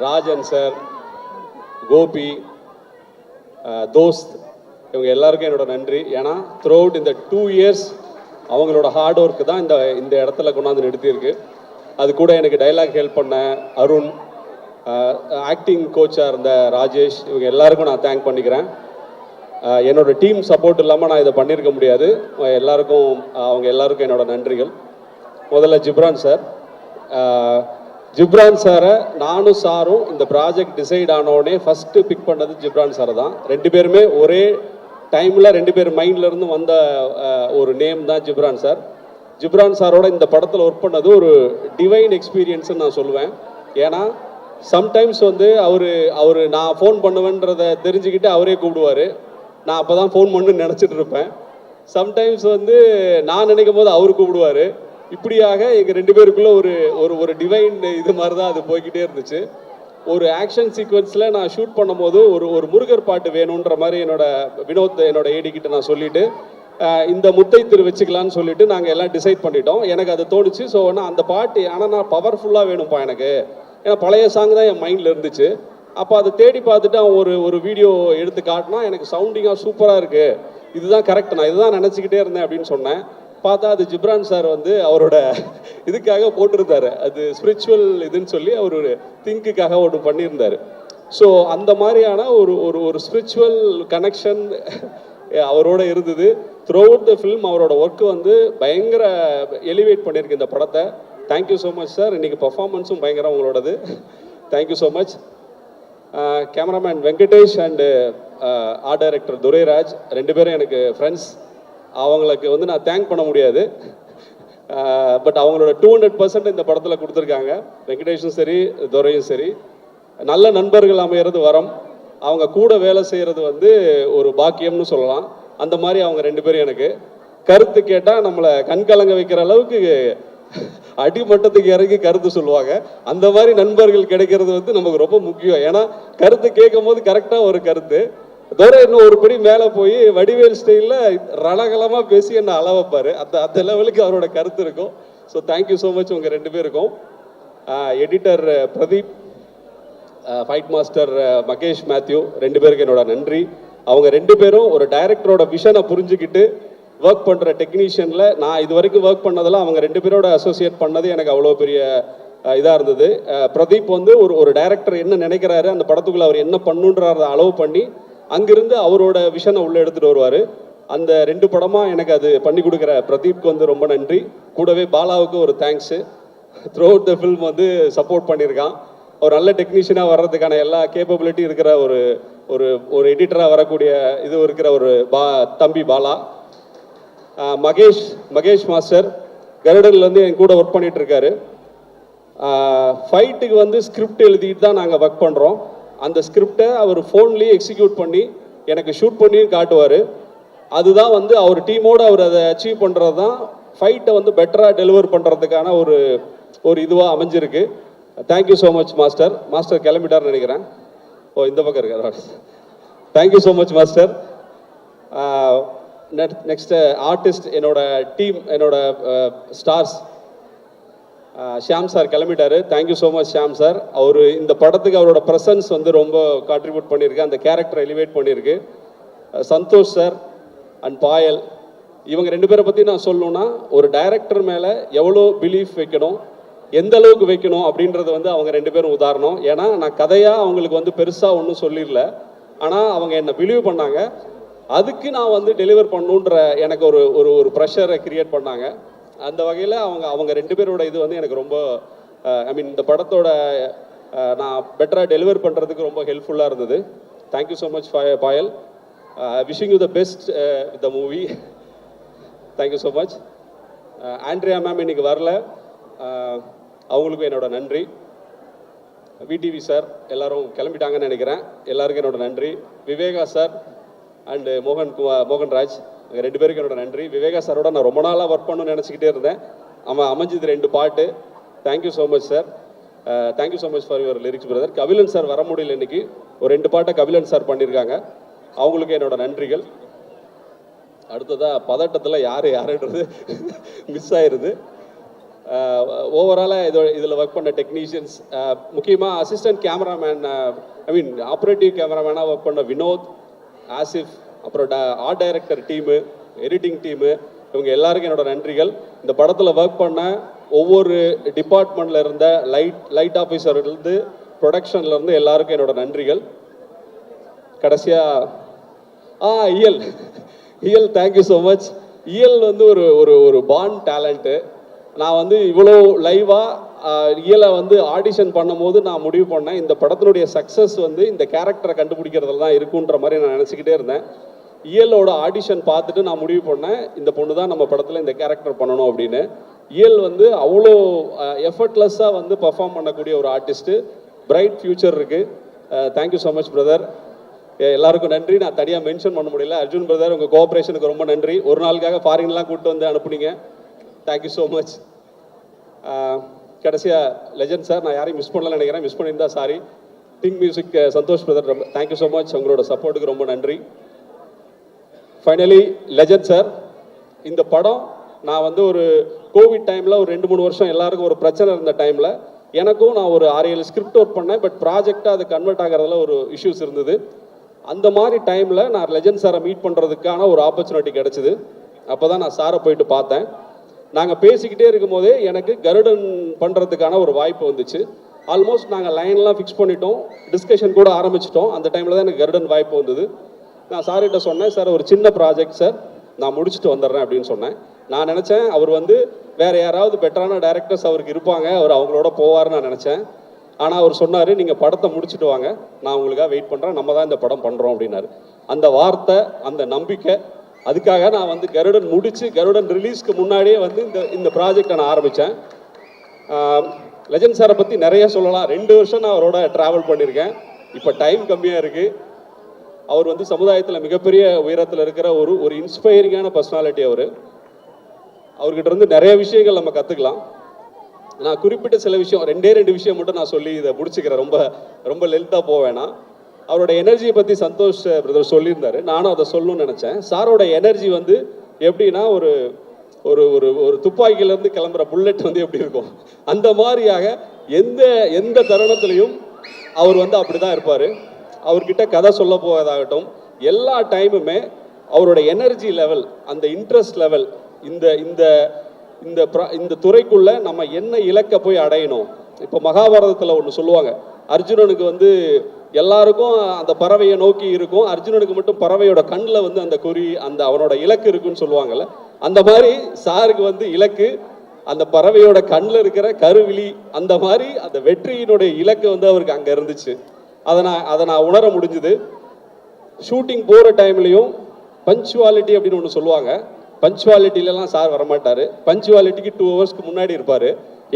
Rajan sir, Gopi, தோஸ்த், இவங்க எல்லாருக்கும் என்னோட நன்றி. ஏன்னா த்ரூ அவுட் இந்த 2 இயர்ஸ் அவங்களோட ஹார்ட் ஒர்க்கு தான் இந்த இடத்துல கொண்டாந்து நிறுத்தியிருக்கு. அது கூட எனக்கு டைலாக் ஹெல்ப் பண்ண அருண், ஆக்டிங் கோச்சாக இருந்த ராஜேஷ், இவங்க எல்லாருக்கும் நான் தேங்க் பண்ணிக்கிறேன். என்னோட டீம் சப்போர்ட் இல்லாமல் நான் இதை பண்ணியிருக்க முடியாது. அவங்க எல்லாருக்கும் என்னோட நன்றிகள். முதல்ல ஜிப்ரான் சார். ஜிப்ரான் சாரை நானும் சாரும் இந்த ப்ராஜெக்ட் டிசைட் ஆனோடனே ஃபஸ்ட்டு பிக் பண்ணது ஜிப்ரான் சாரை தான். 2 பேருமே ஒரே டைமில் 2 பேர் மைண்ட்லேருந்து வந்த ஒரு நேம் தான் ஜிப்ரான் சார். ஜிப்ரான் சாரோட இந்த படத்தில் ஒர்க் பண்ணது ஒரு டிவைன் எக்ஸ்பீரியன்ஸ்னு நான் சொல்லுவேன். ஏன்னா சம்டைம்ஸ் வந்து அவர் நான் ஃபோன் பண்ணுவேன்றதை தெரிஞ்சுக்கிட்டு அவரே கூப்பிடுவார். நான் அப்போ தான் ஃபோன் பண்ணுன்னு நினச்சிட்டு இருப்பேன். சம்டைம்ஸ் வந்து நான் நினைக்கும் போது அவர் கூப்பிடுவார். இப்படியாக எங்கள் 2 பேருக்குள்ளே ஒரு டிவைன் இது மாதிரி தான் அது போய்கிட்டே இருந்துச்சு. ஒரு ஆக்ஷன் சீக்வன்ஸில் நான் ஷூட் பண்ணும்போது ஒரு முருகர் பாட்டு வேணுன்ற மாதிரி வினோத் என்னோட ஏடிக்கிட்ட நான் சொல்லிவிட்டு இந்த முத்தை திரு வச்சுக்கலான்னு சொல்லிட்டு நாங்கள் எல்லாம் டிசைட் பண்ணிட்டோம். எனக்கு அது தோணுச்சு. ஸோ அந்த பாட்டு ஆனால் நான் பவர்ஃபுல்லாக வேணும்ப்பா எனக்கு, ஏன்னா பழைய சாங் தான் என் மைண்டில் இருந்துச்சு. அப்போ அதை தேடி பார்த்துட்டு அவன் ஒரு வீடியோ எடுத்து காட்டினா எனக்கு சவுண்டிங்காக சூப்பராக இருக்குது, இதுதான் கரெக்ட், நான் இதுதான் நினச்சிக்கிட்டே இருந்தேன் அப்படின்னு சொன்னேன். பார்த்தா அது ஜிப்ரான் சார் வந்து அவரோட இதுக்காக போட்டிருந்தாரு. அது ஸ்பிரிச்சுவல் இதுன்னு சொல்லி அவர் ஒரு திங்க்குக்காக ஒன்று பண்ணியிருந்தார். ஸோ அந்த மாதிரியான ஒரு ஸ்பிரிச்சுவல் கனெக்ஷன் அவரோட இருந்தது. த்ரூ அவுட் த ஃபில்ம் அவரோட ஒர்க்கு வந்து பயங்கர எலிவேட் பண்ணியிருக்கு இந்த படத்தை. Thank you so much sir. இன்றைக்கி பர்ஃபார்மன்ஸும் பயங்கரம் உங்களோடது. Thank you so much. Cameraman Venkatesh and art director Durairaj 2 பேரும் எனக்கு ஃப்ரெண்ட்ஸ். அவங்களுக்கு வந்து நான் தேங்க் பண்ண முடியாது. பட் அவங்களோட 200% இந்த படத்தில் கொடுத்துருக்காங்க. வெங்கடேஷும் சரி, துரையும் சரி. நல்ல நண்பர்கள் அமையிறது வரம், அவங்க கூட வேலை செய்கிறது வந்து ஒரு பாக்கியம்னு சொல்லலாம். அந்த மாதிரி அவங்க 2 பேரும் எனக்கு கருத்து கேட்டால் நம்மளை கண்கலங்க வைக்கிற அளவுக்கு அடிமட்டத்துக்கு இறங்கி கருத்து சொல்லுவாங்க. அந்த மாதிரி நண்பர்கள் கிடைக்கிறது வந்து நமக்கு ரொம்ப முக்கியம். ஏன்னா கருத்து கேட்கும் போது கரெக்டாக ஒரு கருத்து. தோற இன்னும் ஒரு படி மேலே போய் வடிவேல் ஸ்டைலில் ரணகலமாக பேசி என்னை அள வைப்பார். அந்த லெவலுக்கு அவரோட கருத்து இருக்கும். ஸோ தேங்க்யூ ஸோ மச் உங்கள் 2 பேருக்கும். Editor Pradeep, fight master Mahesh Mathew, 2 பேருக்கு என்னோட நன்றி. அவங்க 2 பேரும் ஒரு டைரக்டரோட விஷனை புரிஞ்சுக்கிட்டு ஒர்க் பண்ணுற டெக்னீஷியனில் நான் இது வரைக்கும் ஒர்க் பண்ணதெல்லாம் அவங்க 2 பேரோட அசோசியேட் பண்ணது எனக்கு அவ்வளோ பெரிய இதாக இருந்தது. பிரதீப் வந்து ஒரு டைரக்டர் என்ன நினைக்கிறாரு, அந்த படத்துக்குள்ளே அவர் என்ன பண்ணுன்றத அளவு பண்ணி அங்கிருந்து அவரோட விஷனை உள்ளே எடுத்துகிட்டு வருவார். அந்த 2 படமாக எனக்கு அது பண்ணி கொடுக்குற பிரதீப்க்கு வந்து ரொம்ப நன்றி. கூடவே பாலாவுக்கு ஒரு thanks. Through out the film வந்து சப்போர்ட் பண்ணியிருக்கான். ஒரு நல்ல டெக்னீஷியனாக வர்றதுக்கான எல்லா கேப்பபிலிட்டி இருக்கிற ஒரு எடிட்டராக வரக்கூடிய இது இருக்கிற ஒரு தம்பி பாலா. மகேஷ் மாஸ்டர் கருடன்லேருந்து என் கூட ஒர்க் பண்ணிட்டு இருக்காரு. ஃபைட்டுக்கு வந்து ஸ்கிரிப்ட் எழுதிட்டு தான் நாங்கள் ஒர்க் பண்ணுறோம். அந்த ஸ்கிரிப்டை அவர் ஃபோன்லேயே எக்ஸிக்யூட் பண்ணி எனக்கு ஷூட் பண்ணியும் காட்டுவார். அதுதான் வந்து அவர் டீமோடு அவர் அதை அச்சீவ் பண்ணுறது தான் ஃபைட்டை வந்து பெட்டராக டெலிவர் பண்ணுறதுக்கான ஒரு இதுவாக அமைஞ்சிருக்கு. Thank you so much master. Master கிளம்பிட்டார்னு நினைக்கிறேன். இந்த பக்கம் இருக்கார். Thank you so much master. Next artist, என்னோட டீம், என்னோட ஸ்டார்ஸ். ஷியாம் சார் கிளம்பிட்டாரு. Thank you so much Shyam sir. அவர் இந்த படத்துக்கு அவரோட ப்ரெசன்ஸ் வந்து ரொம்ப கான்ட்ரிபியூட் பண்ணியிருக்கு, அந்த கேரக்டரை எலிவேட் பண்ணியிருக்கு. சந்தோஷ் சார் அண்ட் பாயல், இவங்க 2 பேரை பற்றி நான் சொல்லணுன்னா, ஒரு டைரக்டர் மேலே எவ்வளோ பிலீஃப் வைக்கணும், எந்த அளவுக்கு வைக்கணும் அப்படின்றது வந்து அவங்க 2 பேரும் உதாரணம். ஏன்னா நான் கதையாக அவங்களுக்கு வந்து பெருசாக ஒன்றும் சொல்லிடல, ஆனால் அவங்க என்னை பிலீவ் பண்ணாங்க. அதுக்கு நான் வந்து டெலிவர் பண்ணணுன்ற எனக்கு ஒரு ப்ரெஷரை கிரியேட் பண்ணாங்க. அந்த வகையில் அவங்க 2 பேரோட இது வந்து எனக்கு ரொம்ப இந்த படத்தோட நான் பெட்டராக டெலிவர் பண்ணுறதுக்கு ரொம்ப ஹெல்ப்ஃபுல்லாக இருந்தது. Thank you so much Payal. Wishing you the best with the movie. Thank you so much. Andrea ma'am இன்னைக்கு வரல, அவங்களுக்கும் என்னோட நன்றி. விடிவி சார் எல்லாரும் கிளம்பிட்டாங்கன்னு நினைக்கிறேன். எல்லாருக்கும் என்னோட நன்றி. விவேகா சார் அண்டு மோகன்ராஜ், 2 பேருக்கு என்னோட நன்றி. விவேகா சாரோட நான் ரொம்ப நாளாக ஒர்க் பண்ணணும்னு நினச்சிக்கிட்டே இருந்தேன். அமைஞ்சது 2 பாட்டு. Thank you so much sir. Thank you so much for your lyrics brother. Kabilan sir வர முடியல இன்னைக்கு. ஒரு 2 பாட்டை கபிலன் சார் பண்ணியிருக்காங்க. அவங்களுக்கு என்னோட நன்றிகள். அடுத்ததாக பதட்டத்தில் யாருன்றது மிஸ் ஆயிடுது. ஓவராலாக இதில் ஒர்க் பண்ண டெக்னீஷியன்ஸ், முக்கியமாக அசிஸ்டன்ட் கேமராமேன், ஆப்ரேட்டிவ் கேமராமேனாக ஒர்க் பண்ண வினோத், ஆசிஃப், அப்புறம் art director team, editing team, இவங்க எல்லாருக்கும் என்னோட நன்றிகள். இந்த படத்தில் ஒர்க் பண்ண ஒவ்வொரு டிபார்ட்மெண்ட்டில் இருந்த லைட் ஆஃபீஸர்லேருந்து ப்ரொடக்ஷன்லேருந்து எல்லாருக்கும் என்னோட நன்றிகள். கடைசியாக இயல் தேங்க்யூ ஸோ மச். இயல் வந்து ஒரு பாண்ட் டேலண்ட்டு. நான் வந்து இவ்வளோ லைவாக இயலை வந்து ஆடிஷன் பண்ணும்போது நான் முடிவு பண்ணேன், இந்த படத்தினுடைய சக்ஸஸ் வந்து இந்த கேரக்டரை கண்டுபிடிக்கிறதுல தான் இருக்குன்ற மாதிரி நான் நினச்சிக்கிட்டே இருந்தேன். இயலோட ஆடிஷன் பார்த்துட்டு நான் முடிவு பண்ணேன், இந்த பொண்ணு தான் நம்ம படத்தில் இந்த கேரக்டர் பண்ணணும் அப்படின்னு. இயல் வந்து அவ்வளோ எஃபர்ட்லெஸ்ஸாக வந்து பர்ஃபார்ம் பண்ணக்கூடிய ஒரு ஆர்டிஸ்ட்டு. பிரைட் ஃப்யூச்சர் இருக்குது. Thank you so much brother. எல்லாருக்கும் நன்றி. நான் தனியாக மென்ஷன் பண்ண முடியல. அர்ஜுன் பிரதர், உங்கள் கோஆப்ரேஷனுக்கு ரொம்ப நன்றி. ஒரு நாளுக்காக ஃபாரின்லாம் கூப்பிட்டு வந்து அனுப்புனீங்க. Thank you so much. கடைசியாக லெஜண்ட் சார், நான் யாரையும் மிஸ் பண்ணலன்னு நினைக்கிறேன். மிஸ் பண்ணியிருந்தா sorry. Think Music Santhosh brother, ரொம்ப தேங்க்யூ ஸோ மச். உங்களோட சப்போர்ட்டுக்கு ரொம்ப நன்றி. ஃபைனலி லெஜண்ட் சார், இந்த படம் நான் வந்து ஒரு கோவிட் டைமில் ஒரு 2-3 வருஷம் எல்லாருக்கும் ஒரு பிரச்சனை இருந்த டைமில் எனக்கும் நான் ஒரு 6-7 ஸ்கிரிப்ட் ஒர்க் பண்ணேன். பட் ப்ராஜெக்டாக அது கன்வெர்ட் ஆகிறதுல ஒரு இஷ்யூஸ் இருந்தது. அந்த மாதிரி டைமில் நான் லெஜண்ட் சாரை மீட் பண்ணுறதுக்கான ஒரு ஆப்பர்ச்சுனிட்டி கிடச்சிது. அப்போ தான் நான் சாரை போயிட்டு பார்த்தேன். நாங்கள் பேசிக்கிட்டே இருக்கும் போதே எனக்கு கருடன் பண்ணுறதுக்கான ஒரு வாய்ப்பு வந்துச்சு. ஆல்மோஸ்ட் நாங்கள் லைன்லாம் ஃபிக்ஸ் பண்ணிட்டோம், டிஸ்கஷன் கூட ஆரம்பிச்சிட்டோம். அந்த டைமில் தான் எனக்கு கருடன் வாய்ப்பு வந்தது. நான் சார்கிட்ட சொன்னேன், சார் ஒரு சின்ன ப்ராஜெக்ட் சார், நான் முடிச்சுட்டு வந்துடுறேன் அப்படின்னு சொன்னேன். நான் நினச்சேன் அவர் வந்து வேறு யாராவது பெட்டரான டைரக்டர்ஸ் அவருக்கு இருப்பாங்க, அவர் அவங்களோட போவார்னு நான் நினச்சேன். ஆனால் அவர் சொன்னார், நீங்கள் படத்தை முடிச்சுட்டு வாங்க, நான் உங்களுக்காக வெயிட் பண்ணுறேன், நம்ம தான் இந்த படம் பண்ணுறோம் அப்படின்னாரு. அந்த வார்த்தை, அந்த நம்பிக்கை, அதுக்காக நான் வந்து கருடன் முடித்து கருடன் ரிலீஸ்க்கு முன்னாடியே வந்து இந்த ப்ராஜெக்டை நான் ஆரம்பித்தேன். லெஜண்ட் சாரை பற்றி நிறைய சொல்லலாம். 2 வருஷம் நான் அவரோட ட்ராவல் பண்ணியிருக்கேன். இப்போ டைம் கம்மியாக இருக்குது. அவர் வந்து சமுதாயத்தில் மிகப்பெரிய உயரத்தில் இருக்கிற ஒரு இன்ஸ்பைரிங்கான பர்சனாலிட்டி. அவர்கிட்ட இருந்து நிறைய விஷயங்கள் நம்ம கற்றுக்கலாம். நான் குறிப்பிட்ட சில விஷயம், 2 விஷயம் மட்டும் நான் சொல்லி இதை முடிச்சுக்கிறேன். ரொம்ப லென்த்தாக போவேன்னா, அவரோட எனர்ஜியை பற்றி சந்தோஷ் பிரதர் சொல்லியிருந்தாரு. நானும் அதை சொல்லணும்னு நினச்சேன். சாரோட எனர்ஜி வந்து எப்படின்னா, ஒரு ஒரு ஒரு துப்பாக்கியிலேருந்து கிளம்புற புல்லட் வந்து எப்படி இருக்கும், அந்த மாதிரியாக எந்த தருணத்துலையும் அவர் வந்து அப்படி தான் இருப்பார். அவர்கிட்ட கதை சொல்ல போவதாகட்டும், எல்லா டைமுமே அவரோட எனர்ஜி லெவல், அந்த இன்ட்ரெஸ்ட் லெவல், இந்த துறைக்குள்ள நம்ம என்ன இலக்க போய் அடையணும். இப்போ மகாபாரதத்தில் ஒன்று சொல்லுவாங்க, அர்ஜுனனுக்கு வந்து எல்லாருக்கும் அந்த பறவையை நோக்கி இருக்கும், அர்ஜுனனுக்கு மட்டும் பறவையோட கண்ணில் வந்து அந்த குறி, அந்த அவனோட இலக்கு இருக்குன்னு சொல்லுவாங்கல்ல. அந்த மாதிரி சாருக்கு வந்து இலக்கு அந்த பறவையோட கண்ணில் இருக்கிற கருவிழி, அந்த மாதிரி அந்த வெற்றியினுடைய இலக்கு வந்து அவருக்கு அங்கே இருந்துச்சு. அதை நான் உணர முடிஞ்சுது. ஷூட்டிங் போகிற டைம்லையும் பஞ்சுவாலிட்டி அப்படின்னு ஒன்று சொல்லுவாங்க. பஞ்சுவாலிட்டிலலாம் சார் வரமாட்டார். பஞ்சுவாலிட்டிக்கு 2 ஹவர்ஸ்க்கு முன்னாடி இருப்பார்.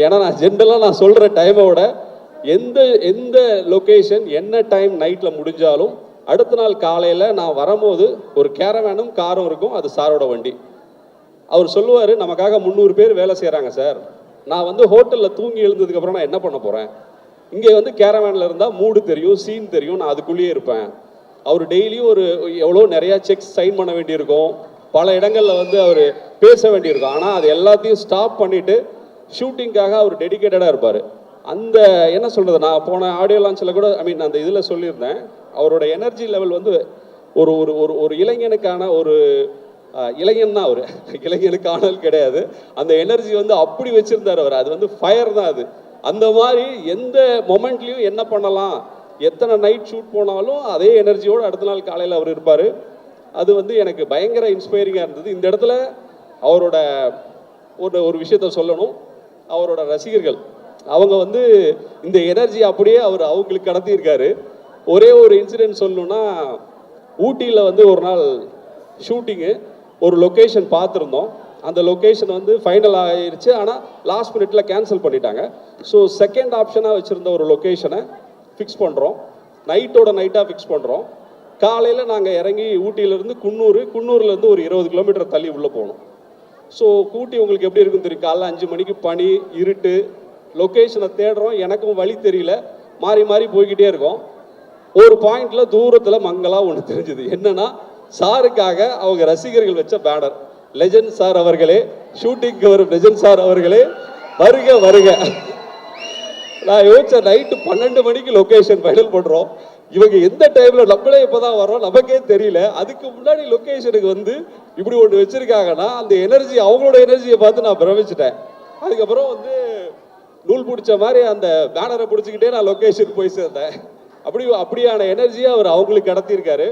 ஏன்னா நான் ஜென்ரலாக நான் சொல்கிற டைமோட எந்த லொக்கேஷன் என்ன டைம் நைட்டில் முடிஞ்சாலும் அடுத்த நாள் காலையில் நான் வரும்போது ஒரு கேரவேனும் காரும் இருக்கும், அது சாரோட வண்டி. அவர் சொல்லுவார், நமக்காக 300 பேர் வேலை செய்கிறாங்க சார், நான் வந்து ஹோட்டலில் தூங்கி எழுந்ததுக்கப்புறம் நான் என்ன பண்ண போகிறேன், இங்கே வந்து கேரவேனில் இருந்தால் மூடு தெரியும், சீன் தெரியும், நான் அதுக்குள்ளேயே இருப்பேன். அவர் டெய்லியும் நிறையா செக்ஸ் சைன் பண்ண வேண்டியிருக்கும், பல இடங்களில் வந்து அவர் பேச வேண்டியிருக்கும். ஆனால் அது எல்லாத்தையும் ஸ்டாப் பண்ணிவிட்டு ஷூட்டிங்காக அவர் டெடிக்கேட்டடாக இருப்பார். அந்த என்ன சொல்கிறது, நான் போன ஆடியோ லான்ச்சில் கூட அந்த இதில் சொல்லியிருந்தேன், அவரோட எனர்ஜி லெவல் வந்து ஒரு ஒரு இளைஞனுக்கான ஒரு இளைஞன் தான். அவர் இளைஞனுக்கானல் கிடையாது, அந்த எனர்ஜி வந்து அப்படி வச்சுருந்தார் அவர். அது வந்து ஃபயர் தான் அது. அந்த மாதிரி எந்த மொமெண்ட்லேயும் என்ன பண்ணலாம், எத்தனை நைட் ஷூட் போனாலும் அதே எனர்ஜியோடு அடுத்த நாள் காலையில் அவர் இருப்பார். அது வந்து எனக்கு பயங்கர இன்ஸ்பைரிங்காக இருந்தது. இந்த இடத்துல அவரோட ஒரு விஷயத்த சொல்லணும். அவரோட ரசிகர்கள் அவங்க வந்து இந்த எனர்ஜி அப்படியே அவங்களுக்கு கடத்தியிருக்காரு. ஒரே ஒரு இன்சிடென்ட் சொல்லணும்னா, ஊட்டியில் வந்து ஒரு நாள் ஷூட்டிங்கு, ஒரு லொக்கேஷன் பார்த்துருந்தோம். அந்த லொக்கேஷன் வந்து ஃபைனல் ஆகிருச்சு, ஆனால் லாஸ்ட் மினிட்ல கேன்சல் பண்ணிட்டாங்க. ஸோ செகண்ட் ஆப்ஷனாக வச்சுருந்த ஒரு லொக்கேஷனை ஃபிக்ஸ் பண்ணுறோம், நைட்டாக ஃபிக்ஸ் பண்ணுறோம். காலையில் நாங்கள் இறங்கி ஊட்டியிலேருந்து குன்னூர்லேருந்து ஒரு 20 கிலோமீட்டர் தள்ளி உள்ளே போகணும். ஸோ ஊட்டி உங்களுக்கு எப்படி இருக்குன்னு தெரியும், காலைல 5 மணிக்கு பனி, இருட்டு, லொக்கேஷனை தேடுறோம், எனக்கும் வழி தெரியல, மாறி மாறி போய்கிட்டே இருக்கோம். ஒரு பாயிண்ட்ல தூரத்தில் மங்களா ஒன்று தெரிஞ்சுது. என்னன்னா, சாருக்காக அவங்க ரசிகர்கள் வச்ச பேனர், லெஜண்ட் சார் அவர்களே, ஷூட்டிங்க்கு வரும் லெஜண்ட் சார் அவர்களே, வருக வருக. நான் யோசிச்ச நைட்டு 12 மணிக்கு லொக்கேஷன் ஃபைனல் பண்ணுறோம். இவங்க எந்த டைமில் நம்மளே இப்போ தான் வரோம் நமக்கே தெரியல. அதுக்கு முன்னாடி லொக்கேஷனுக்கு வந்து இப்படி ஒன்று வச்சுருக்காங்கன்னா அந்த எனர்ஜி, அவங்களோட எனர்ஜியை பார்த்து நான் பிரமிச்சிட்டேன். அதுக்கப்புறம் வந்து நூல் பிடிச்ச மாதிரி அந்த பேனரை பிடிச்சிக்கிட்டே நான் லொக்கேஷனுக்கு போய் சேர்ந்தேன். அப்படியான எனர்ஜியை அவர் அவங்களுக்கு கடத்தியிருக்காரு.